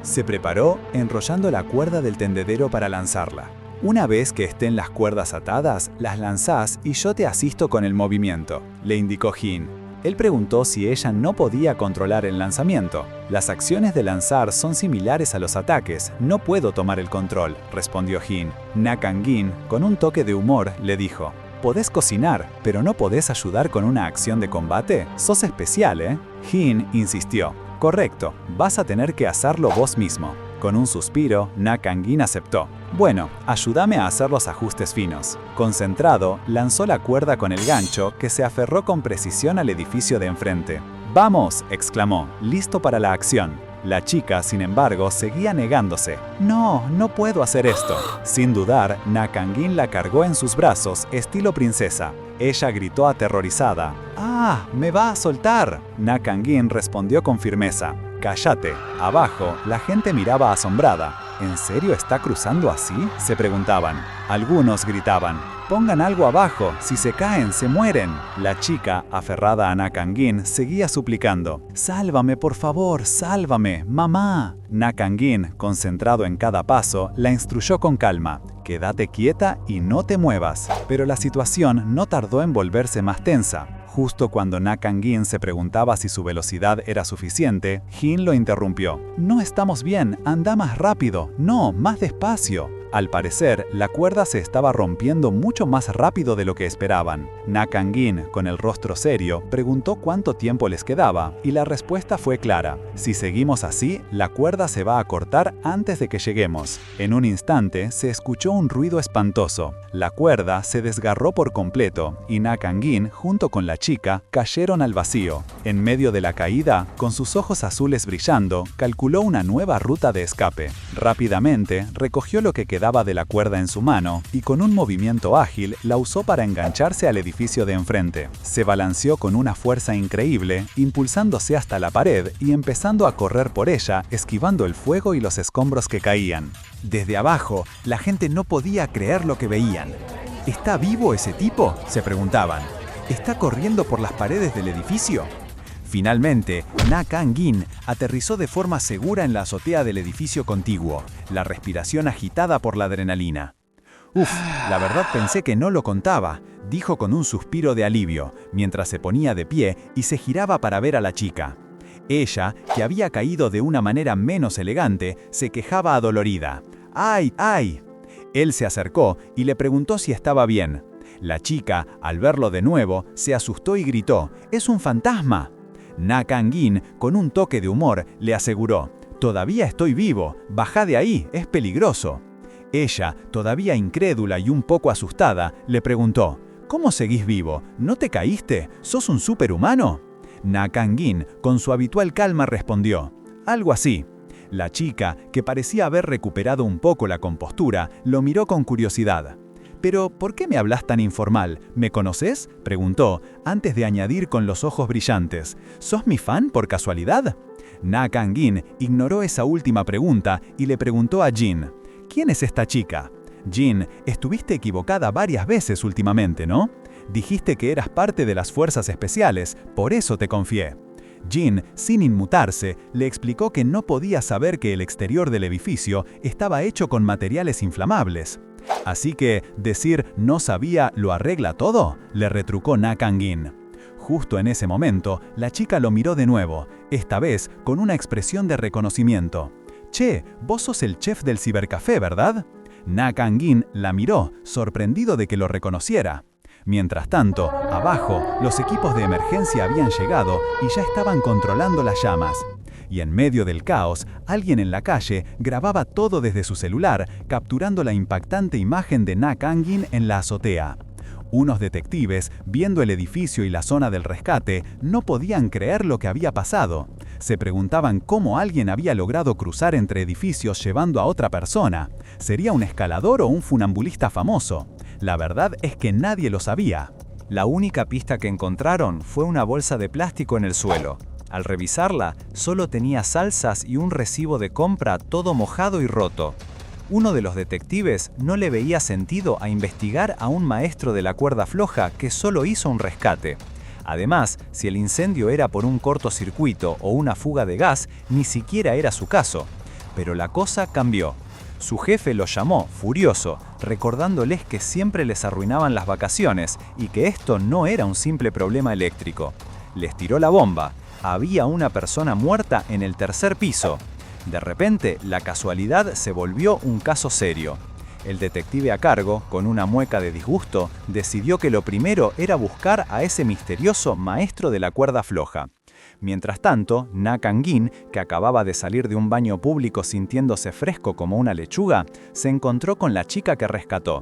Se preparó, enrollando la cuerda del tendedero para lanzarla. «Una vez que estén las cuerdas atadas, las lanzás y yo te asisto con el movimiento», le indicó Jin. Él preguntó si ella no podía controlar el lanzamiento. «Las acciones de lanzar son similares a los ataques, no puedo tomar el control», respondió Jin. Na Kangin, con un toque de humor, le dijo: «Podés cocinar, pero no podés ayudar con una acción de combate. Sos especial, ¿eh?». Jin insistió: «Correcto, vas a tener que hacerlo vos mismo». Con un suspiro, Na Kangin aceptó. «Bueno, ayúdame a hacer los ajustes finos». Concentrado, lanzó la cuerda con el gancho, que se aferró con precisión al edificio de enfrente. «¡Vamos!», exclamó, listo para la acción. La chica, sin embargo, seguía negándose. «No, no puedo hacer esto». Sin dudar, Na Kangin la cargó en sus brazos, estilo princesa. Ella gritó aterrorizada: «¡Ah, me va a soltar!». Na Kangin respondió con firmeza: «Cállate». Abajo, la gente miraba asombrada. «¿En serio está cruzando así?», se preguntaban. Algunos gritaban: «Pongan algo abajo, si se caen, se mueren». La chica, aferrada a Na Kangin, seguía suplicando: «Sálvame, por favor, sálvame, mamá». Na Kangin, concentrado en cada paso, la instruyó con calma: «Quédate quieta y no te muevas». Pero la situación no tardó en volverse más tensa. Justo cuando Na Kangin se preguntaba si su velocidad era suficiente, Jin lo interrumpió. «No estamos bien, anda más rápido, no, más despacio». Al parecer, la cuerda se estaba rompiendo mucho más rápido de lo que esperaban. Na Kang-in, con el rostro serio, preguntó cuánto tiempo les quedaba, y la respuesta fue clara. Si seguimos así, la cuerda se va a cortar antes de que lleguemos. En un instante, se escuchó un ruido espantoso. La cuerda se desgarró por completo, y Na Kang-in, junto con la chica, cayeron al vacío. En medio de la caída, con sus ojos azules brillando, calculó una nueva ruta de escape. Rápidamente, recogió lo que quedaba de la cuerda en su mano y con un movimiento ágil la usó para engancharse al edificio de enfrente. Se balanceó con una fuerza increíble, impulsándose hasta la pared y empezando a correr por ella, esquivando el fuego y los escombros que caían. Desde abajo, la gente no podía creer lo que veían. ¿Está vivo ese tipo?, se preguntaban. ¿Está corriendo por las paredes del edificio? Finalmente, Na Kang-in aterrizó de forma segura en la azotea del edificio contiguo, la respiración agitada por la adrenalina. «Uf, la verdad pensé que no lo contaba», dijo con un suspiro de alivio, mientras se ponía de pie y se giraba para ver a la chica. Ella, que había caído de una manera menos elegante, se quejaba adolorida. «¡Ay, ay!». Él se acercó y le preguntó si estaba bien. La chica, al verlo de nuevo, se asustó y gritó: «¡Es un fantasma!». Na Kang-in, con un toque de humor, le aseguró: «Todavía estoy vivo, bajá de ahí, es peligroso». Ella, todavía incrédula y un poco asustada, le preguntó: «¿Cómo seguís vivo? ¿No te caíste? ¿Sos un superhumano?». Na Kang-in, con su habitual calma, respondió: «Algo así». La chica, que parecía haber recuperado un poco la compostura, lo miró con curiosidad. «¿Pero por qué me hablas tan informal? ¿Me conoces?», preguntó, antes de añadir con los ojos brillantes: «¿Sos mi fan por casualidad?». Na Kang-in ignoró esa última pregunta y le preguntó a Jin: «¿Quién es esta chica?». «Jin, estuviste equivocada varias veces últimamente, ¿no? Dijiste que eras parte de las fuerzas especiales, por eso te confié». Jin, sin inmutarse, le explicó que no podía saber que el exterior del edificio estaba hecho con materiales inflamables. «Así que, decir no sabía lo arregla todo», le retrucó Na Kang-in. Justo en ese momento, la chica lo miró de nuevo, esta vez con una expresión de reconocimiento. «Che, vos sos el chef del cibercafé, ¿verdad?». Na Kang-in la miró, sorprendido de que lo reconociera. Mientras tanto, abajo, los equipos de emergencia habían llegado y ya estaban controlando las llamas. Y en medio del caos, alguien en la calle grababa todo desde su celular, capturando la impactante imagen de Na Kang-in en la azotea. Unos detectives, viendo el edificio y la zona del rescate, no podían creer lo que había pasado. Se preguntaban cómo alguien había logrado cruzar entre edificios llevando a otra persona. ¿Sería un escalador o un funambulista famoso? La verdad es que nadie lo sabía. La única pista que encontraron fue una bolsa de plástico en el suelo. Al revisarla, solo tenía salsas y un recibo de compra todo mojado y roto. Uno de los detectives no le veía sentido a investigar a un maestro de la cuerda floja que solo hizo un rescate. Además, si el incendio era por un cortocircuito o una fuga de gas, ni siquiera era su caso. Pero la cosa cambió. Su jefe lo llamó, furioso, recordándoles que siempre les arruinaban las vacaciones y que esto no era un simple problema eléctrico. Les tiró la bomba. Había una persona muerta en el tercer piso. De repente, la casualidad se volvió un caso serio. El detective a cargo, con una mueca de disgusto, decidió que lo primero era buscar a ese misterioso maestro de la cuerda floja. Mientras tanto, Na Kang-in, que acababa de salir de un baño público sintiéndose fresco como una lechuga, se encontró con la chica que rescató.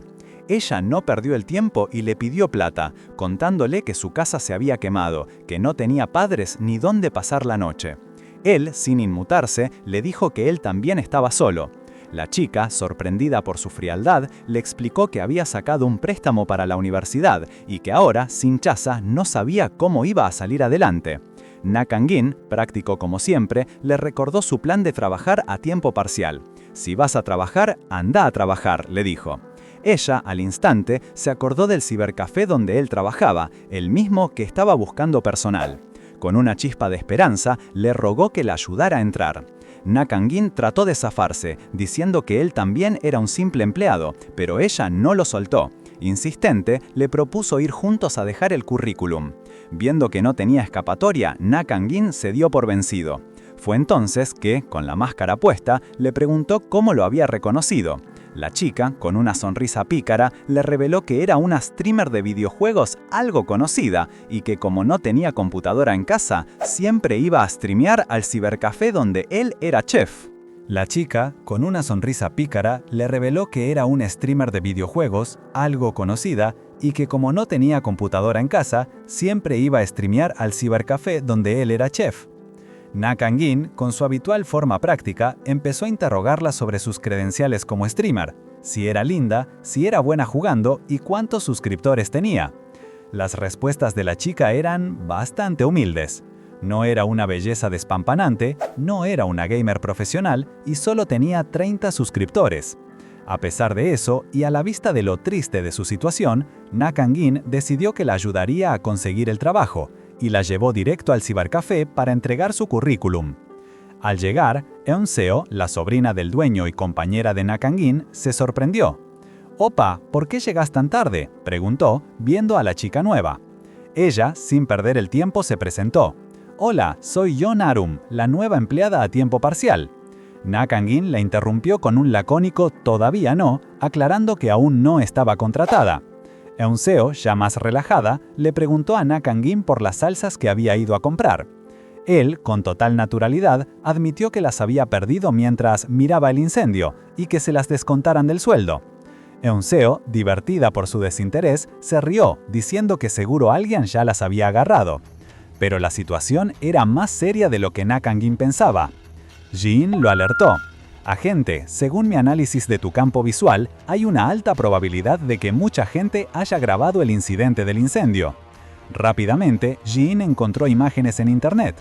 Ella no perdió el tiempo y le pidió plata, contándole que su casa se había quemado, que no tenía padres ni dónde pasar la noche. Él, sin inmutarse, le dijo que él también estaba solo. La chica, sorprendida por su frialdad, le explicó que había sacado un préstamo para la universidad y que ahora, sin chaza, no sabía cómo iba a salir adelante. Na Kang-in, práctico como siempre, le recordó su plan de trabajar a tiempo parcial. «Si vas a trabajar, anda a trabajar», le dijo. Ella, al instante, se acordó del cibercafé donde él trabajaba, el mismo que estaba buscando personal. Con una chispa de esperanza, le rogó que la ayudara a entrar. Na Kang-in trató de zafarse, diciendo que él también era un simple empleado, pero ella no lo soltó. Insistente, le propuso ir juntos a dejar el currículum. Viendo que no tenía escapatoria, Na Kang-in se dio por vencido. Fue entonces que, con la máscara puesta, le preguntó cómo lo había reconocido. La chica, con una sonrisa pícara, le reveló que era una streamer de videojuegos algo conocida y que como no tenía computadora en casa, siempre iba a streamear al cibercafé donde él era chef. La chica, con una sonrisa pícara, le reveló que era una streamer de videojuegos algo conocida y que como no tenía computadora en casa, siempre iba a streamear al cibercafé donde él era chef. Na Kang-in, con su habitual forma práctica, empezó a interrogarla sobre sus credenciales como streamer, si era linda, si era buena jugando y cuántos suscriptores tenía. Las respuestas de la chica eran bastante humildes. No era una belleza despampanante, no era una gamer profesional y solo tenía 30 suscriptores. A pesar de eso, y a la vista de lo triste de su situación, Na Kang-in decidió que la ayudaría a conseguir el trabajo, y la llevó directo al cibercafé para entregar su currículum. Al llegar, Eun-seo, la sobrina del dueño y compañera de Na Kang-in, se sorprendió. «Opa, ¿por qué llegas tan tarde?», preguntó, viendo a la chica nueva. Ella, sin perder el tiempo, se presentó. «Hola, soy Yeon Arum, la nueva empleada a tiempo parcial». Na Kang-in la interrumpió con un lacónico «todavía no», aclarando que aún no estaba contratada. Eun-seo, ya más relajada, le preguntó a Na Kang-in por las salsas que había ido a comprar. Él, con total naturalidad, admitió que las había perdido mientras miraba el incendio y que se las descontaran del sueldo. Eun-seo, divertida por su desinterés, se rió, diciendo que seguro alguien ya las había agarrado. Pero la situación era más seria de lo que Na Kang-in pensaba. Ji-in lo alertó. «Agente, según mi análisis de tu campo visual, hay una alta probabilidad de que mucha gente haya grabado el incidente del incendio». Rápidamente, Ji-in encontró imágenes en internet.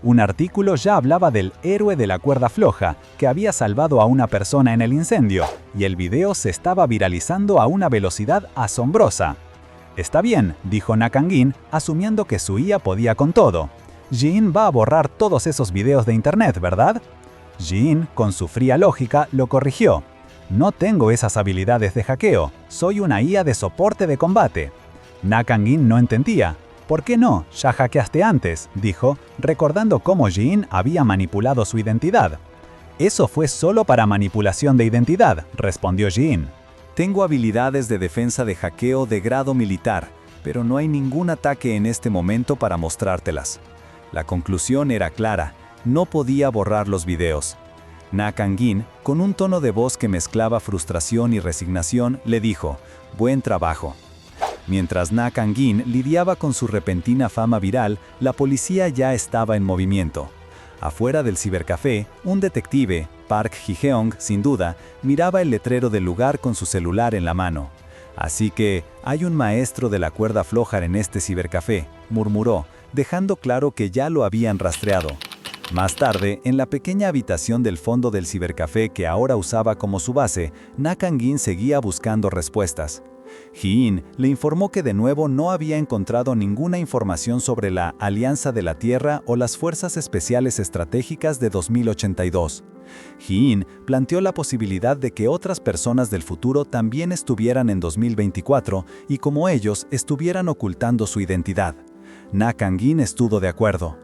Un artículo ya hablaba del héroe de la cuerda floja, que había salvado a una persona en el incendio, y el video se estaba viralizando a una velocidad asombrosa. «Está bien», dijo Na Kang-in, asumiendo que su IA podía con todo. «Ji-in va a borrar todos esos videos de internet, ¿verdad?». Ji-in, con su fría lógica, lo corrigió. «No tengo esas habilidades de hackeo, soy una IA de soporte de combate». Na Kang-in no entendía. «¿Por qué no? Ya hackeaste antes», dijo, recordando cómo Ji-in había manipulado su identidad. «Eso fue solo para manipulación de identidad», respondió Ji-in. «Tengo habilidades de defensa de hackeo de grado militar, pero no hay ningún ataque en este momento para mostrártelas». La conclusión era clara. No podía borrar los videos. Na Kang-in, con un tono de voz que mezclaba frustración y resignación, le dijo, «Buen trabajo». Mientras Na Kang-in lidiaba con su repentina fama viral, la policía ya estaba en movimiento. Afuera del cibercafé, un detective, Park Ji-heong, sin duda, miraba el letrero del lugar con su celular en la mano. «Así que, hay un maestro de la cuerda floja en este cibercafé», murmuró, dejando claro que ya lo habían rastreado. Más tarde, en la pequeña habitación del fondo del cibercafé que ahora usaba como su base, Na Kang-in seguía buscando respuestas. Ji-in le informó que de nuevo no había encontrado ninguna información sobre la Alianza de la Tierra o las Fuerzas Especiales Estratégicas de 2082. Ji-in planteó la posibilidad de que otras personas del futuro también estuvieran en 2024 y como ellos estuvieran ocultando su identidad. Na Kang-in estuvo de acuerdo.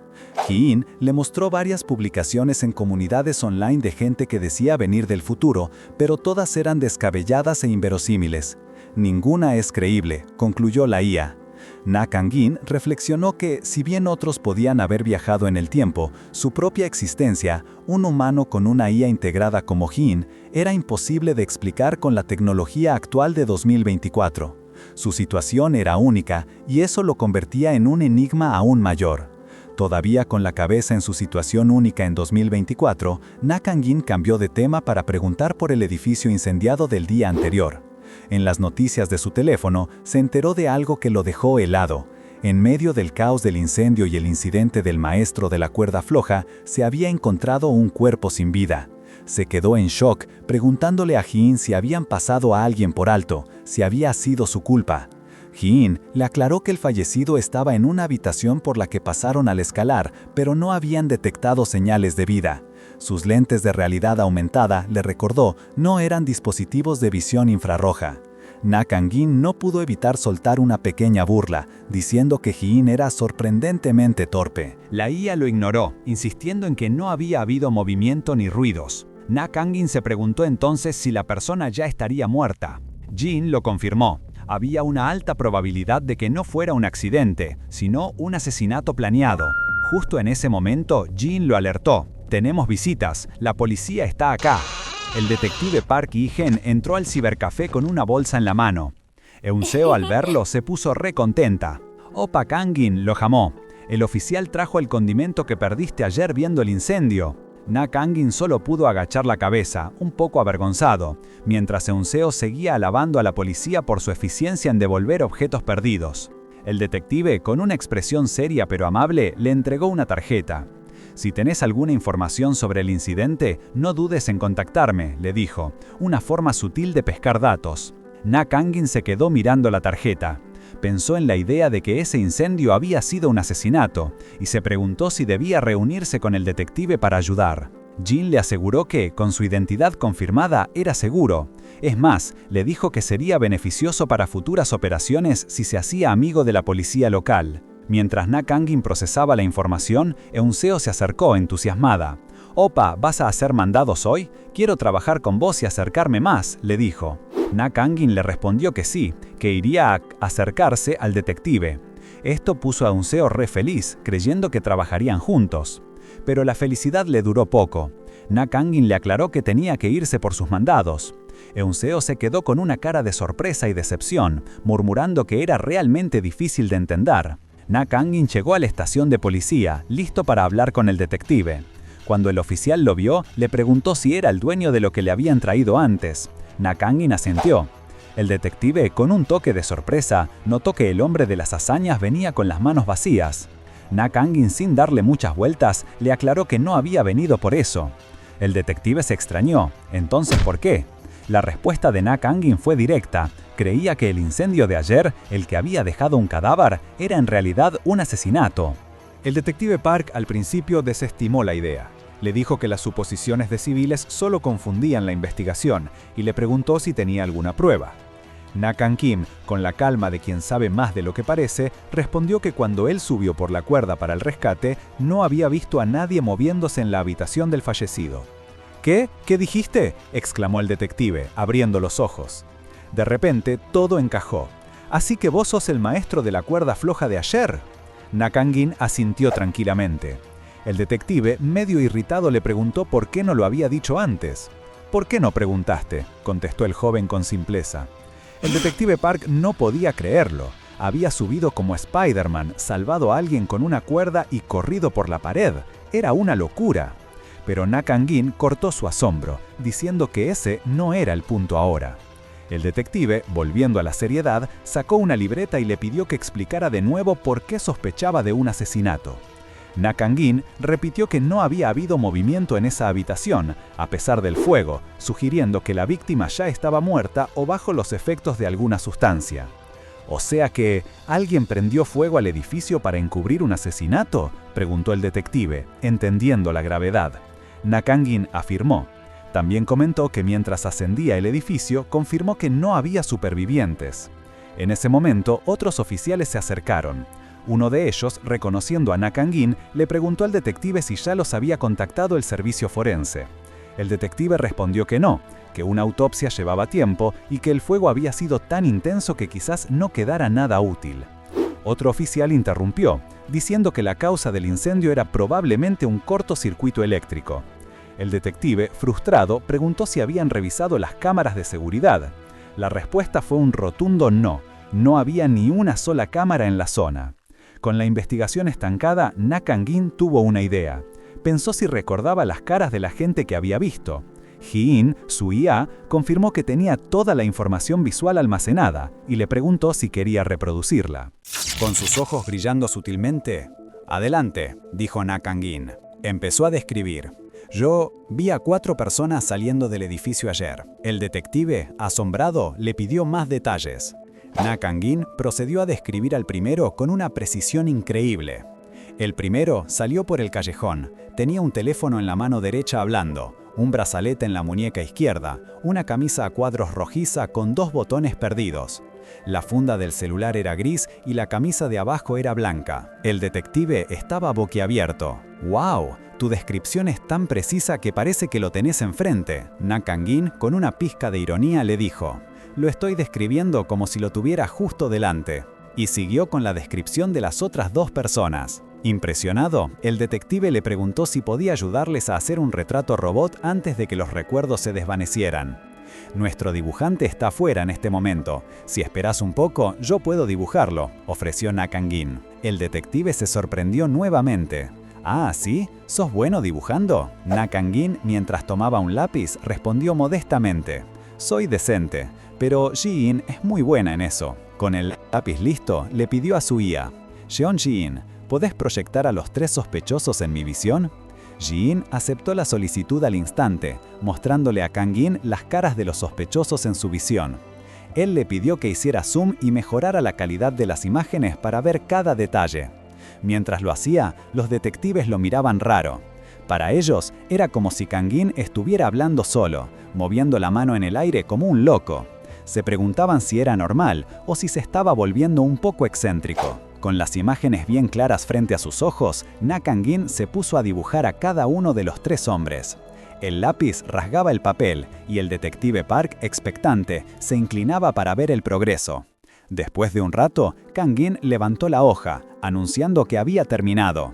Ji-in le mostró varias publicaciones en comunidades online de gente que decía venir del futuro, pero todas eran descabelladas e inverosímiles. «Ninguna es creíble», concluyó la IA. Na Kang-in reflexionó que, si bien otros podían haber viajado en el tiempo, su propia existencia, un humano con una IA integrada como Ji-in, era imposible de explicar con la tecnología actual de 2024. Su situación era única, y eso lo convertía en un enigma aún mayor. Todavía con la cabeza en su situación única en 2024, Na Kang-in cambió de tema para preguntar por el edificio incendiado del día anterior. En las noticias de su teléfono, se enteró de algo que lo dejó helado. En medio del caos del incendio y el incidente del maestro de la cuerda floja, se había encontrado un cuerpo sin vida. Se quedó en shock, preguntándole a Ji-in si habían pasado a alguien por alto, si había sido su culpa. Ji-in le aclaró que el fallecido estaba en una habitación por la que pasaron al escalar, pero no habían detectado señales de vida. Sus lentes de realidad aumentada, le recordó, no eran dispositivos de visión infrarroja. Na Kang-in no pudo evitar soltar una pequeña burla, diciendo que Ji-in era sorprendentemente torpe. La IA lo ignoró, insistiendo en que no había habido movimiento ni ruidos. Na Kangin se preguntó entonces si la persona ya estaría muerta. Jin lo confirmó. Había una alta probabilidad de que no fuera un accidente, sino un asesinato planeado. Justo en ese momento, Jin lo alertó. «Tenemos visitas, la policía está acá». El detective Park Hee-gen entró al cibercafé con una bolsa en la mano. Eun-seo al verlo se puso re contenta. Opa Kangin lo llamó. «El oficial trajo el condimento que perdiste ayer viendo el incendio». Na Kangin solo pudo agachar la cabeza, un poco avergonzado, mientras Eun-seo seguía alabando a la policía por su eficiencia en devolver objetos perdidos. El detective, con una expresión seria pero amable, le entregó una tarjeta. «Si tenés alguna información sobre el incidente, no dudes en contactarme», le dijo, una forma sutil de pescar datos. Na Kangin se quedó mirando la tarjeta. Pensó en la idea de que ese incendio había sido un asesinato y se preguntó si debía reunirse con el detective para ayudar. Jin le aseguró que, con su identidad confirmada, era seguro. Es más, le dijo que sería beneficioso para futuras operaciones si se hacía amigo de la policía local. Mientras Na Kangin procesaba la información, Eun-seo se acercó entusiasmada. «Opa, ¿vas a hacer mandados hoy? Quiero trabajar con vos y acercarme más», le dijo. Na Kangin le respondió que sí, que iría a acercarse al detective. Esto puso a Eun-seo re feliz, creyendo que trabajarían juntos. Pero la felicidad le duró poco. Na Kangin le aclaró que tenía que irse por sus mandados. Eun-seo se quedó con una cara de sorpresa y decepción, murmurando que era realmente difícil de entender. Na Kangin llegó a la estación de policía, listo para hablar con el detective. Cuando el oficial lo vio, le preguntó si era el dueño de lo que le habían traído antes. Na Kangin asintió. El detective, con un toque de sorpresa, notó que el hombre de las hazañas venía con las manos vacías. Na Kangin, sin darle muchas vueltas, le aclaró que no había venido por eso. El detective se extrañó. ¿Entonces por qué? La respuesta de Na Kangin fue directa. Creía que el incendio de ayer, el que había dejado un cadáver, era en realidad un asesinato. El detective Park al principio desestimó la idea. Le dijo que las suposiciones de civiles solo confundían la investigación y le preguntó si tenía alguna prueba. Na Kangin, con la calma de quien sabe más de lo que parece, respondió que cuando él subió por la cuerda para el rescate, no había visto a nadie moviéndose en la habitación del fallecido. «¿Qué? ¿Qué dijiste?», exclamó el detective, abriendo los ojos. De repente, todo encajó. «¿Así que vos sos el maestro de la cuerda floja de ayer?». Na Kangin asintió tranquilamente. El detective, medio irritado, le preguntó por qué no lo había dicho antes. «¿Por qué no preguntaste?», contestó el joven con simpleza. El detective Park no podía creerlo. Había subido como Spider-Man, salvado a alguien con una cuerda y corrido por la pared. Era una locura. Pero Na Kangin cortó su asombro, diciendo que ese no era el punto ahora. El detective, volviendo a la seriedad, sacó una libreta y le pidió que explicara de nuevo por qué sospechaba de un asesinato. Na Kangin repitió que no había habido movimiento en esa habitación, a pesar del fuego, sugiriendo que la víctima ya estaba muerta o bajo los efectos de alguna sustancia. «¿O sea que alguien prendió fuego al edificio para encubrir un asesinato?», preguntó el detective, entendiendo la gravedad. Na Kangin afirmó. También comentó que mientras ascendía el edificio, confirmó que no había supervivientes. En ese momento, otros oficiales se acercaron. Uno de ellos, reconociendo a Na Kangin, le preguntó al detective si ya los había contactado el servicio forense. El detective respondió que no, que una autopsia llevaba tiempo y que el fuego había sido tan intenso que quizás no quedara nada útil. Otro oficial interrumpió, diciendo que la causa del incendio era probablemente un cortocircuito eléctrico. El detective, frustrado, preguntó si habían revisado las cámaras de seguridad. La respuesta fue un rotundo no. No había ni una sola cámara en la zona. Con la investigación estancada, Na Kangin tuvo una idea. Pensó si recordaba las caras de la gente que había visto. Hee-in, su IA, confirmó que tenía toda la información visual almacenada y le preguntó si quería reproducirla. Con sus ojos brillando sutilmente, «Adelante», dijo Na Kangin. Empezó a describir. «Yo vi a 4 personas saliendo del edificio ayer». El detective, asombrado, le pidió más detalles. Na Kangin procedió a describir al primero con una precisión increíble. El primero salió por el callejón, tenía un teléfono en la mano derecha hablando, un brazalete en la muñeca izquierda, una camisa a cuadros rojiza con 2 botones perdidos. La funda del celular era gris y la camisa de abajo era blanca. El detective estaba boquiabierto. ¡Wow! Tu descripción es tan precisa que parece que lo tenés enfrente. Na Kang-in, con una pizca de ironía, le dijo: lo estoy describiendo como si lo tuviera justo delante. Y siguió con la descripción de las otras dos personas. Impresionado, el detective le preguntó si podía ayudarles a hacer un retrato robot antes de que los recuerdos se desvanecieran. Nuestro dibujante está fuera en este momento. Si esperas un poco, yo puedo dibujarlo, ofreció Na Kang-in. El detective se sorprendió nuevamente. Ah, ¿sí? ¿Sos bueno dibujando? Na Kang-in, mientras tomaba un lápiz, respondió modestamente: soy decente, pero Ji-in es muy buena en eso. Con el lápiz listo, le pidió a su IA: Jeon Ji-in, ¿podés proyectar a los 3 sospechosos en mi visión? Ji-in aceptó la solicitud al instante, mostrándole a Kang-in las caras de los sospechosos en su visión. Él le pidió que hiciera zoom y mejorara la calidad de las imágenes para ver cada detalle. Mientras lo hacía, los detectives lo miraban raro. Para ellos, era como si Kang-in estuviera hablando solo, moviendo la mano en el aire como un loco. Se preguntaban si era normal o si se estaba volviendo un poco excéntrico. Con las imágenes bien claras frente a sus ojos, Na Kang-in se puso a dibujar a cada uno de los 3 hombres. El lápiz rasgaba el papel y el detective Park, expectante, se inclinaba para ver el progreso. Después de un rato, Kang-in levantó la hoja, anunciando que había terminado.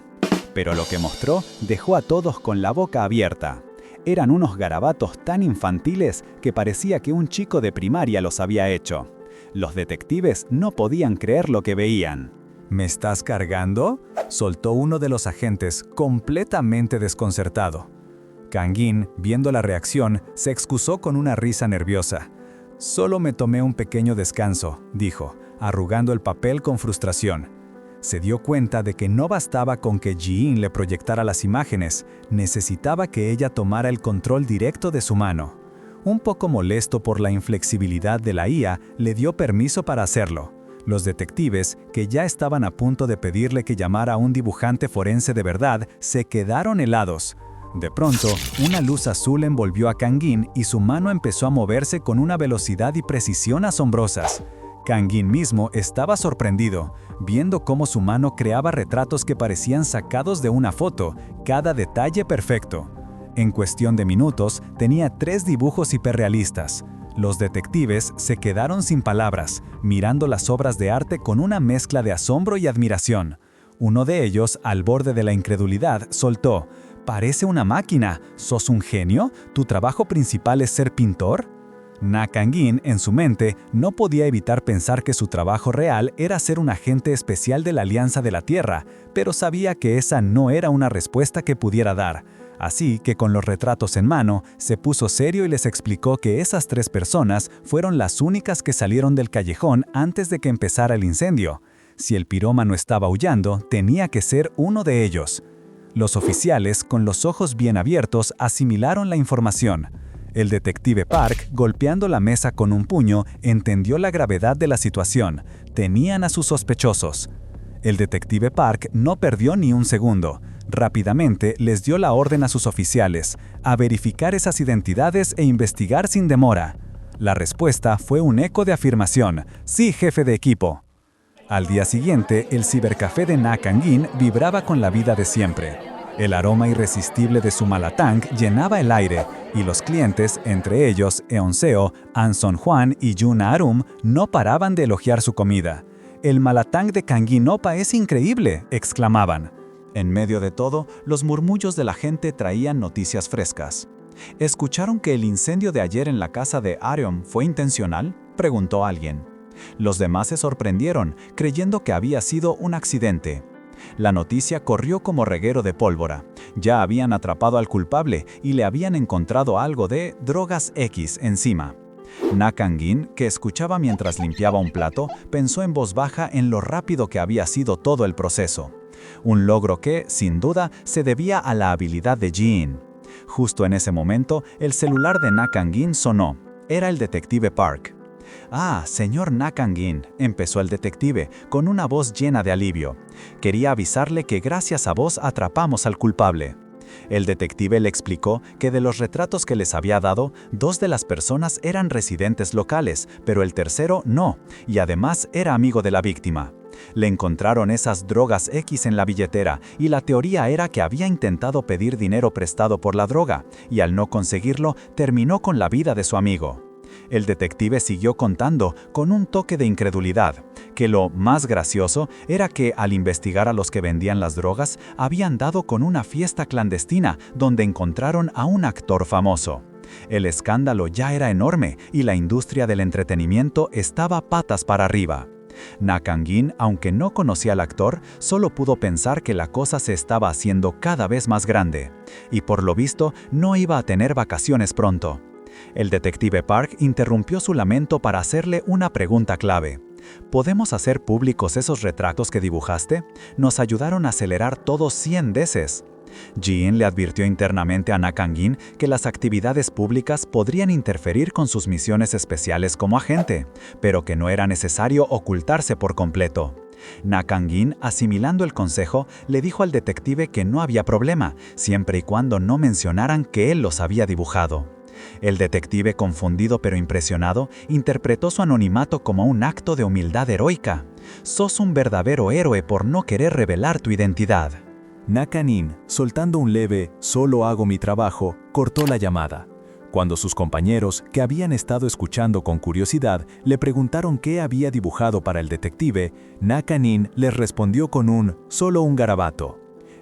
Pero lo que mostró dejó a todos con la boca abierta. Eran unos garabatos tan infantiles que parecía que un chico de primaria los había hecho. Los detectives no podían creer lo que veían. ¿Me estás cargando?, soltó uno de los agentes, completamente desconcertado. Kang-in, viendo la reacción, se excusó con una risa nerviosa. Solo me tomé un pequeño descanso, dijo, arrugando el papel con frustración. Se dio cuenta de que no bastaba con que Ji-in le proyectara las imágenes, necesitaba que ella tomara el control directo de su mano. Un poco molesto por la inflexibilidad de la IA, le dio permiso para hacerlo. Los detectives, que ya estaban a punto de pedirle que llamara a un dibujante forense de verdad, se quedaron helados. De pronto, una luz azul envolvió a Kang-in y su mano empezó a moverse con una velocidad y precisión asombrosas. Kang-in mismo estaba sorprendido, viendo cómo su mano creaba retratos que parecían sacados de una foto, cada detalle perfecto. En cuestión de minutos, tenía 3 dibujos hiperrealistas. Los detectives se quedaron sin palabras, mirando las obras de arte con una mezcla de asombro y admiración. Uno de ellos, al borde de la incredulidad, soltó: «Parece una máquina. ¿Sos un genio? ¿Tu trabajo principal es ser pintor?» Na Kang-in, en su mente, no podía evitar pensar que su trabajo real era ser un agente especial de la Alianza de la Tierra, pero sabía que esa no era una respuesta que pudiera dar. Así que con los retratos en mano, se puso serio y les explicó que esas 3 personas fueron las únicas que salieron del callejón antes de que empezara el incendio. Si el pirómano estaba aullando, tenía que ser uno de ellos. Los oficiales, con los ojos bien abiertos, asimilaron la información. El detective Park, golpeando la mesa con un puño, entendió la gravedad de la situación. Tenían a sus sospechosos. El detective Park no perdió ni un segundo. Rápidamente les dio la orden a sus oficiales, a verificar esas identidades e investigar sin demora. La respuesta fue un eco de afirmación: «Sí, jefe de equipo». Al día siguiente, el cibercafé de Na Kang-in vibraba con la vida de siempre. El aroma irresistible de su malatang llenaba el aire, y los clientes, entre ellos Eun Seo, An Son-hwan y Yoon Ah-rum, no paraban de elogiar su comida. «El malatang de Kang-in Oppa es increíble», exclamaban. En medio de todo, los murmullos de la gente traían noticias frescas. ¿Escucharon que el incendio de ayer en la casa de Areom fue intencional?, preguntó alguien. Los demás se sorprendieron, creyendo que había sido un accidente. La noticia corrió como reguero de pólvora. Ya habían atrapado al culpable y le habían encontrado algo de drogas X encima. Na Kang-in, que escuchaba mientras limpiaba un plato, pensó en voz baja en lo rápido que había sido todo el proceso. Un logro que, sin duda, se debía a la habilidad de Ji-in. Justo en ese momento, el celular de Na Kang-in sonó. Era el detective Park. «Ah, señor Na Kang-in», empezó el detective, con una voz llena de alivio. «Quería avisarle que gracias a vos atrapamos al culpable». El detective le explicó que de los retratos que les había dado, 2 de las personas eran residentes locales, pero el tercero no, y además era amigo de la víctima. Le encontraron esas drogas X en la billetera y la teoría era que había intentado pedir dinero prestado por la droga, y al no conseguirlo, terminó con la vida de su amigo. El detective siguió contando, con un toque de incredulidad, que lo más gracioso era que, al investigar a los que vendían las drogas, habían dado con una fiesta clandestina donde encontraron a un actor famoso. El escándalo ya era enorme y la industria del entretenimiento estaba patas para arriba. Na Kang-in, aunque no conocía al actor, solo pudo pensar que la cosa se estaba haciendo cada vez más grande, y por lo visto no iba a tener vacaciones pronto. El detective Park interrumpió su lamento para hacerle una pregunta clave. ¿Podemos hacer públicos esos retratos que dibujaste? Nos ayudaron a acelerar todo 100 veces. Ji-in le advirtió internamente a Na Kang-in que las actividades públicas podrían interferir con sus misiones especiales como agente, pero que no era necesario ocultarse por completo. Na Kang-in, asimilando el consejo, le dijo al detective que no había problema, siempre y cuando no mencionaran que él los había dibujado. El detective, confundido pero impresionado, interpretó su anonimato como un acto de humildad heroica. «Sos un verdadero héroe por no querer revelar tu identidad». Na Kang-in, soltando un leve «solo hago mi trabajo», cortó la llamada. Cuando sus compañeros, que habían estado escuchando con curiosidad, le preguntaron qué había dibujado para el detective, Na Kang-in les respondió con un «solo un garabato».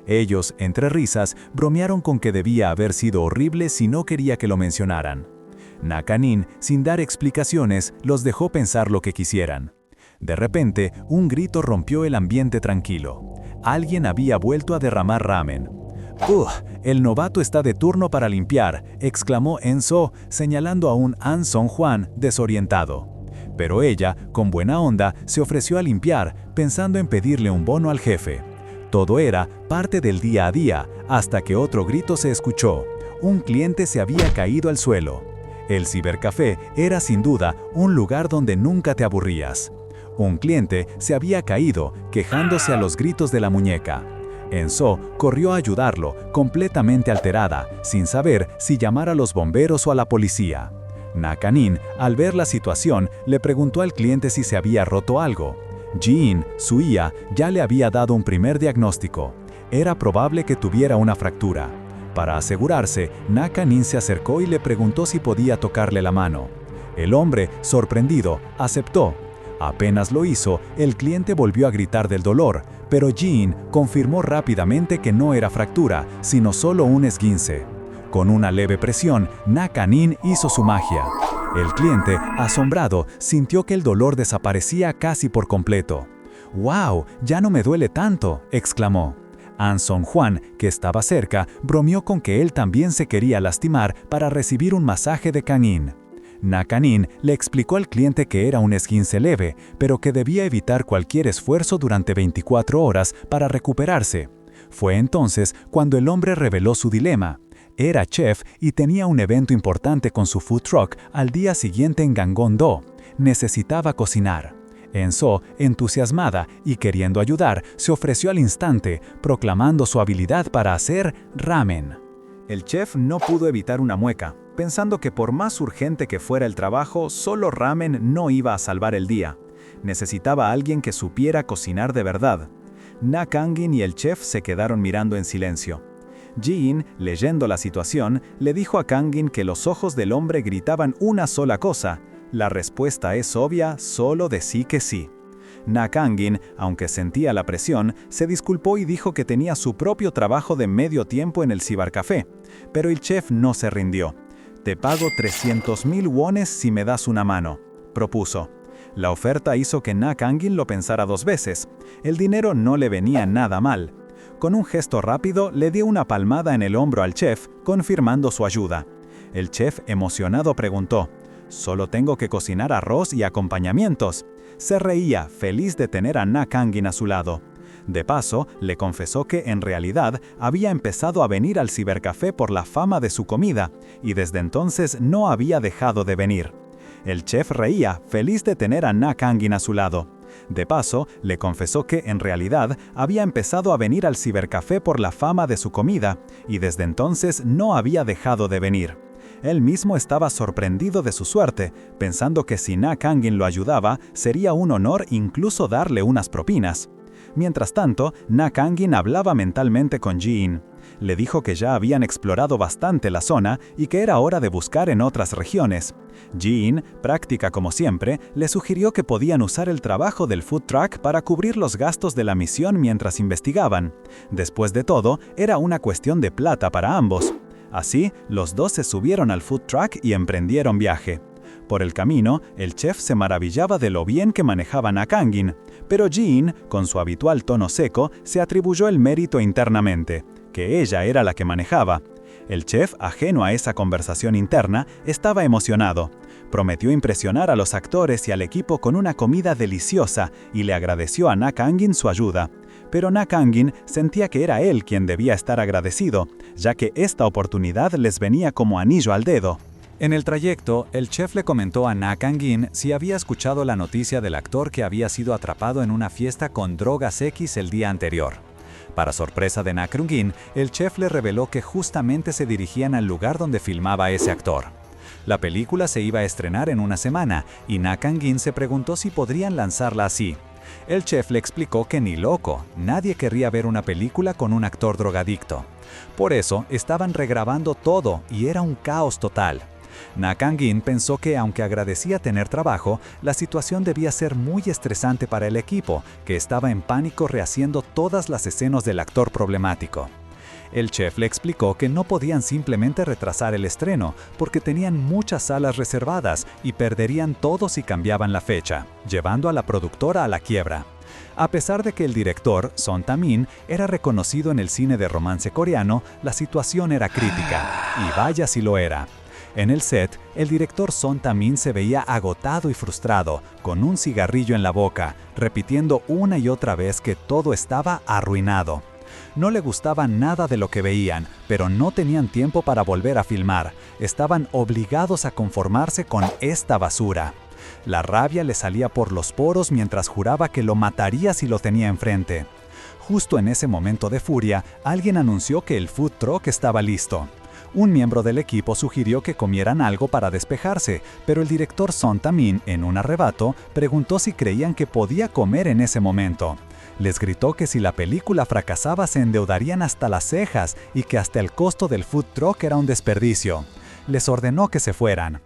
Ellos, entre risas, bromearon con que debía haber sido horrible si no quería que lo mencionaran. Na Kang-in, sin dar explicaciones, los dejó pensar lo que quisieran. De repente, un grito rompió el ambiente tranquilo. Alguien había vuelto a derramar ramen. El novato está de turno para limpiar», exclamó Enzo, señalando a un An Song-hwan desorientado. Pero ella, con buena onda, se ofreció a limpiar, pensando en pedirle un bono al jefe. Todo era parte del día a día, hasta que otro grito se escuchó. Un cliente se había caído al suelo. El cibercafé era sin duda un lugar donde nunca te aburrías. Un cliente se había caído, quejándose a los gritos de la muñeca. Enzo corrió a ayudarlo, completamente alterada, sin saber si llamar a los bomberos o a la policía. Na Kang-in, al ver la situación, le preguntó al cliente si se había roto algo. Ji-in, su IA, ya le había dado un primer diagnóstico. Era probable que tuviera una fractura. Para asegurarse, Na Kang-in se acercó y le preguntó si podía tocarle la mano. El hombre, sorprendido, aceptó. Apenas lo hizo, el cliente volvió a gritar del dolor, pero Ji-in confirmó rápidamente que no era fractura, sino solo un esguince. Con una leve presión, Na Kang-in hizo su magia. El cliente, asombrado, sintió que el dolor desaparecía casi por completo. «¡Wow! Ya no me duele tanto», exclamó. An Song-hwan, que estaba cerca, bromeó con que él también se quería lastimar para recibir un masaje de Kang-in. Na Kang-in le explicó al cliente que era un esguince leve, pero que debía evitar cualquier esfuerzo durante 24 horas para recuperarse. Fue entonces cuando el hombre reveló su dilema. Era chef y tenía un evento importante con su food truck al día siguiente en Gangwon-do. Necesitaba cocinar. Enzo, entusiasmada y queriendo ayudar, se ofreció al instante, proclamando su habilidad para hacer ramen. El chef no pudo evitar una mueca, pensando que por más urgente que fuera el trabajo, solo ramen no iba a salvar el día. Necesitaba a alguien que supiera cocinar de verdad. Na Kang-in y el chef se quedaron mirando en silencio. Ji-in, leyendo la situación, le dijo a Kang-in que los ojos del hombre gritaban una sola cosa: «La respuesta es obvia, solo decí que sí». Na Kang-in, aunque sentía la presión, se disculpó y dijo que tenía su propio trabajo de medio tiempo en el cibercafé. Pero el chef no se rindió. «Te pago 300.000 wones si me das una mano», propuso. La oferta hizo que Na Kang-in lo pensara 2 veces. El dinero no le venía nada mal. Con un gesto rápido, le dio una palmada en el hombro al chef, confirmando su ayuda. El chef, emocionado, preguntó: «¿Solo tengo que cocinar arroz y acompañamientos?». Se reía, feliz de tener a Na Kang-in a su lado. De paso, le confesó que, en realidad, había empezado a venir al cibercafé por la fama de su comida, y desde entonces no había dejado de venir. El chef reía, feliz de tener a Na Kang-in a su lado. De paso, le confesó que, en realidad, había empezado a venir al cibercafé por la fama de su comida, y desde entonces no había dejado de venir. Él mismo estaba sorprendido de su suerte, pensando que si Na Kangin lo ayudaba, sería un honor incluso darle unas propinas. Mientras tanto, Na Kangin hablaba mentalmente con Ji-in. Le dijo que ya habían explorado bastante la zona y que era hora de buscar en otras regiones. Ji-in, práctica como siempre, le sugirió que podían usar el trabajo del food truck para cubrir los gastos de la misión mientras investigaban. Después de todo, era una cuestión de plata para ambos. Así, los dos se subieron al food truck y emprendieron viaje. Por el camino, el chef se maravillaba de lo bien que manejaba Na Kangin, pero Ji-in, con su habitual tono seco, se atribuyó el mérito internamente, que ella era la que manejaba. El chef, ajeno a esa conversación interna, estaba emocionado. Prometió impresionar a los actores y al equipo con una comida deliciosa y le agradeció a Na Kangin su ayuda. Pero Na Kangin sentía que era él quien debía estar agradecido, ya que esta oportunidad les venía como anillo al dedo. En el trayecto, el chef le comentó a Na Kangin si había escuchado la noticia del actor que había sido atrapado en una fiesta con drogas X el día anterior. Para sorpresa de Na Kangin, el chef le reveló que justamente se dirigían al lugar donde filmaba ese actor. La película se iba a estrenar en una semana y Na Kangin se preguntó si podrían lanzarla así. El chef le explicó que ni loco, nadie querría ver una película con un actor drogadicto. Por eso, estaban regrabando todo y era un caos total. Na Kangin pensó que, aunque agradecía tener trabajo, la situación debía ser muy estresante para el equipo, que estaba en pánico rehaciendo todas las escenas del actor problemático. El chef le explicó que no podían simplemente retrasar el estreno, porque tenían muchas salas reservadas y perderían todo si cambiaban la fecha, llevando a la productora a la quiebra. A pesar de que el director, Son Tamin, era reconocido en el cine de romance coreano, la situación era crítica, y vaya si lo era. En el set, el director Son Tamin se veía agotado y frustrado, con un cigarrillo en la boca, repitiendo una y otra vez que todo estaba arruinado. No le gustaba nada de lo que veían, pero no tenían tiempo para volver a filmar. Estaban obligados a conformarse con esta basura. La rabia le salía por los poros mientras juraba que lo mataría si lo tenía enfrente. Justo en ese momento de furia, alguien anunció que el food truck estaba listo. Un miembro del equipo sugirió que comieran algo para despejarse, pero el director Son Tamin, en un arrebato, preguntó si creían que podía comer en ese momento. Les gritó que si la película fracasaba se endeudarían hasta las cejas y que hasta el costo del food truck era un desperdicio. Les ordenó que se fueran.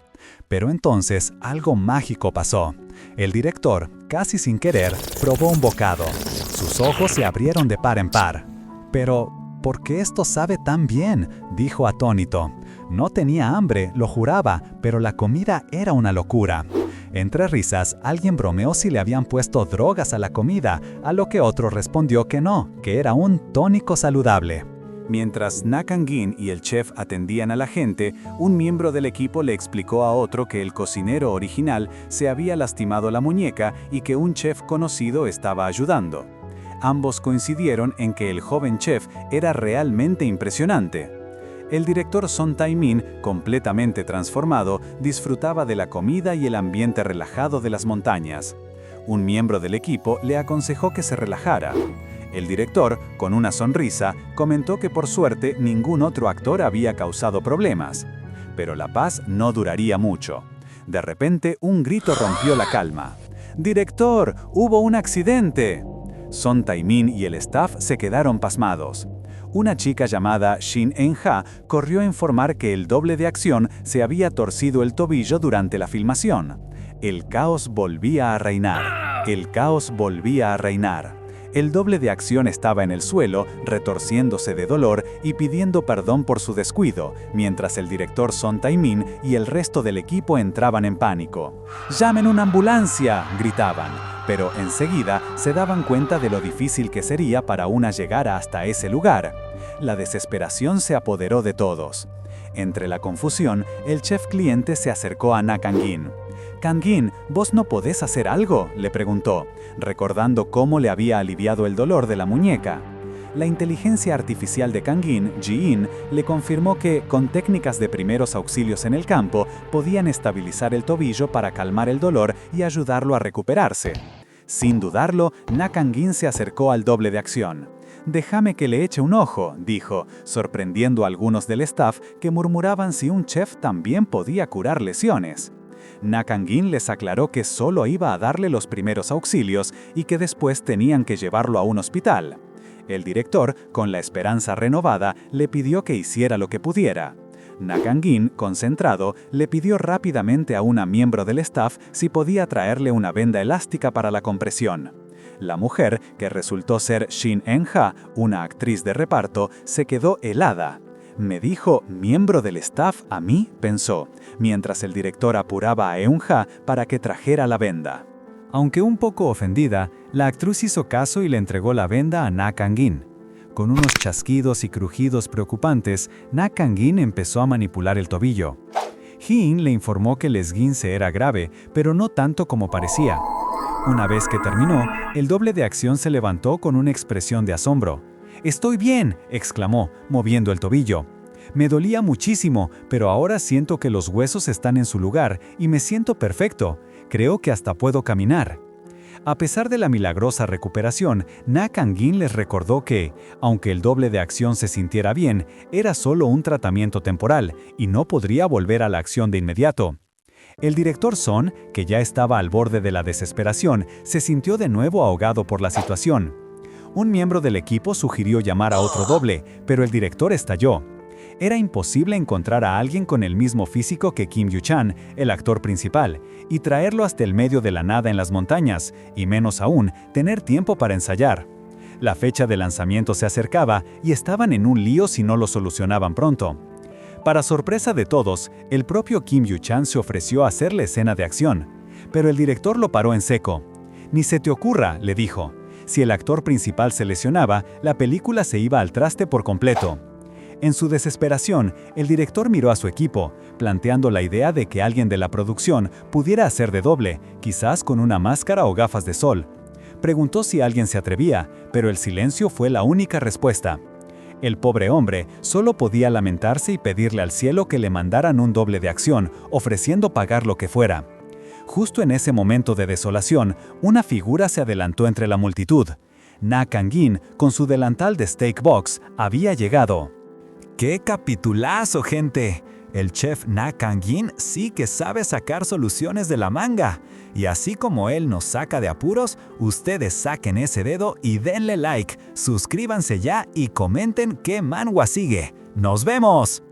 Pero entonces algo mágico pasó. El director, casi sin querer, probó un bocado. Sus ojos se abrieron de par en par. Pero, ¿por qué esto sabe tan bien?, dijo atónito. No tenía hambre, lo juraba, pero la comida era una locura. Entre risas, alguien bromeó si le habían puesto drogas a la comida, a lo que otro respondió que no, que era un tónico saludable. Mientras Na Kangin y el chef atendían a la gente, un miembro del equipo le explicó a otro que el cocinero original se había lastimado la muñeca y que un chef conocido estaba ayudando. Ambos coincidieron en que el joven chef era realmente impresionante. El director Son Tae-min, completamente transformado, disfrutaba de la comida y el ambiente relajado de las montañas. Un miembro del equipo le aconsejó que se relajara. El director, con una sonrisa, comentó que por suerte ningún otro actor había causado problemas. Pero la paz no duraría mucho. De repente, un grito rompió la calma. ¡Director! ¡Hubo un accidente! Son Tae-min y el staff se quedaron pasmados. Una chica llamada Shin En-ha corrió a informar que el doble de acción se había torcido el tobillo durante la filmación. El caos volvía a reinar. El caos volvía a reinar. El doble de acción estaba en el suelo, retorciéndose de dolor y pidiendo perdón por su descuido, mientras el director Son Tae-min y el resto del equipo entraban en pánico. ¡Llamen una ambulancia!, gritaban, pero enseguida se daban cuenta de lo difícil que sería para una llegar hasta ese lugar. La desesperación se apoderó de todos. Entre la confusión, el chef cliente se acercó a Na Kangin. «Kangin, ¿vos no podés hacer algo?», le preguntó, recordando cómo le había aliviado el dolor de la muñeca. La inteligencia artificial de Kangin, Ji-in, le confirmó que, con técnicas de primeros auxilios en el campo, podían estabilizar el tobillo para calmar el dolor y ayudarlo a recuperarse. Sin dudarlo, Na Kang-in se acercó al doble de acción. «Déjame que le eche un ojo», dijo, sorprendiendo a algunos del staff que murmuraban si un chef también podía curar lesiones. Na Kang-in les aclaró que solo iba a darle los primeros auxilios y que después tenían que llevarlo a un hospital. El director, con la esperanza renovada, le pidió que hiciera lo que pudiera. Na Kang-in, concentrado, le pidió rápidamente a una miembro del staff si podía traerle una venda elástica para la compresión. La mujer, que resultó ser Shin En-ha, una actriz de reparto, se quedó helada. «¿Me dijo miembro del staff a mí?», pensó, mientras el director apuraba a Eun-ha para que trajera la venda. Aunque un poco ofendida, la actriz hizo caso y le entregó la venda a Na Kang-in. Con unos chasquidos y crujidos preocupantes, Na Kang-in empezó a manipular el tobillo. Hee-in le informó que el esguince era grave, pero no tanto como parecía. Una vez que terminó, el doble de acción se levantó con una expresión de asombro. «¡Estoy bien!», exclamó, moviendo el tobillo. «Me dolía muchísimo, pero ahora siento que los huesos están en su lugar y me siento perfecto. Creo que hasta puedo caminar». A pesar de la milagrosa recuperación, Na Kang-in les recordó que, aunque el doble de acción se sintiera bien, era solo un tratamiento temporal y no podría volver a la acción de inmediato. El director Son, que ya estaba al borde de la desesperación, se sintió de nuevo ahogado por la situación. Un miembro del equipo sugirió llamar a otro doble, pero el director estalló. Era imposible encontrar a alguien con el mismo físico que Kim Yu-chan, el actor principal, y traerlo hasta el medio de la nada en las montañas, y menos aún, tener tiempo para ensayar. La fecha de lanzamiento se acercaba y estaban en un lío si no lo solucionaban pronto. Para sorpresa de todos, el propio Kim Yu-chan se ofreció a hacer la escena de acción, pero el director lo paró en seco. «Ni se te ocurra», le dijo. Si el actor principal se lesionaba, la película se iba al traste por completo. En su desesperación, el director miró a su equipo, planteando la idea de que alguien de la producción pudiera hacer de doble, quizás con una máscara o gafas de sol. Preguntó si alguien se atrevía, pero el silencio fue la única respuesta. El pobre hombre solo podía lamentarse y pedirle al cielo que le mandaran un doble de acción, ofreciendo pagar lo que fuera. Justo en ese momento de desolación, una figura se adelantó entre la multitud. Na Kang-in, con su delantal de steak box, había llegado. ¡Qué capitulazo, gente! El chef Na Kang-in sí que sabe sacar soluciones de la manga. Y así como él nos saca de apuros, ustedes saquen ese dedo y denle like, suscríbanse ya y comenten qué manhwa sigue. ¡Nos vemos!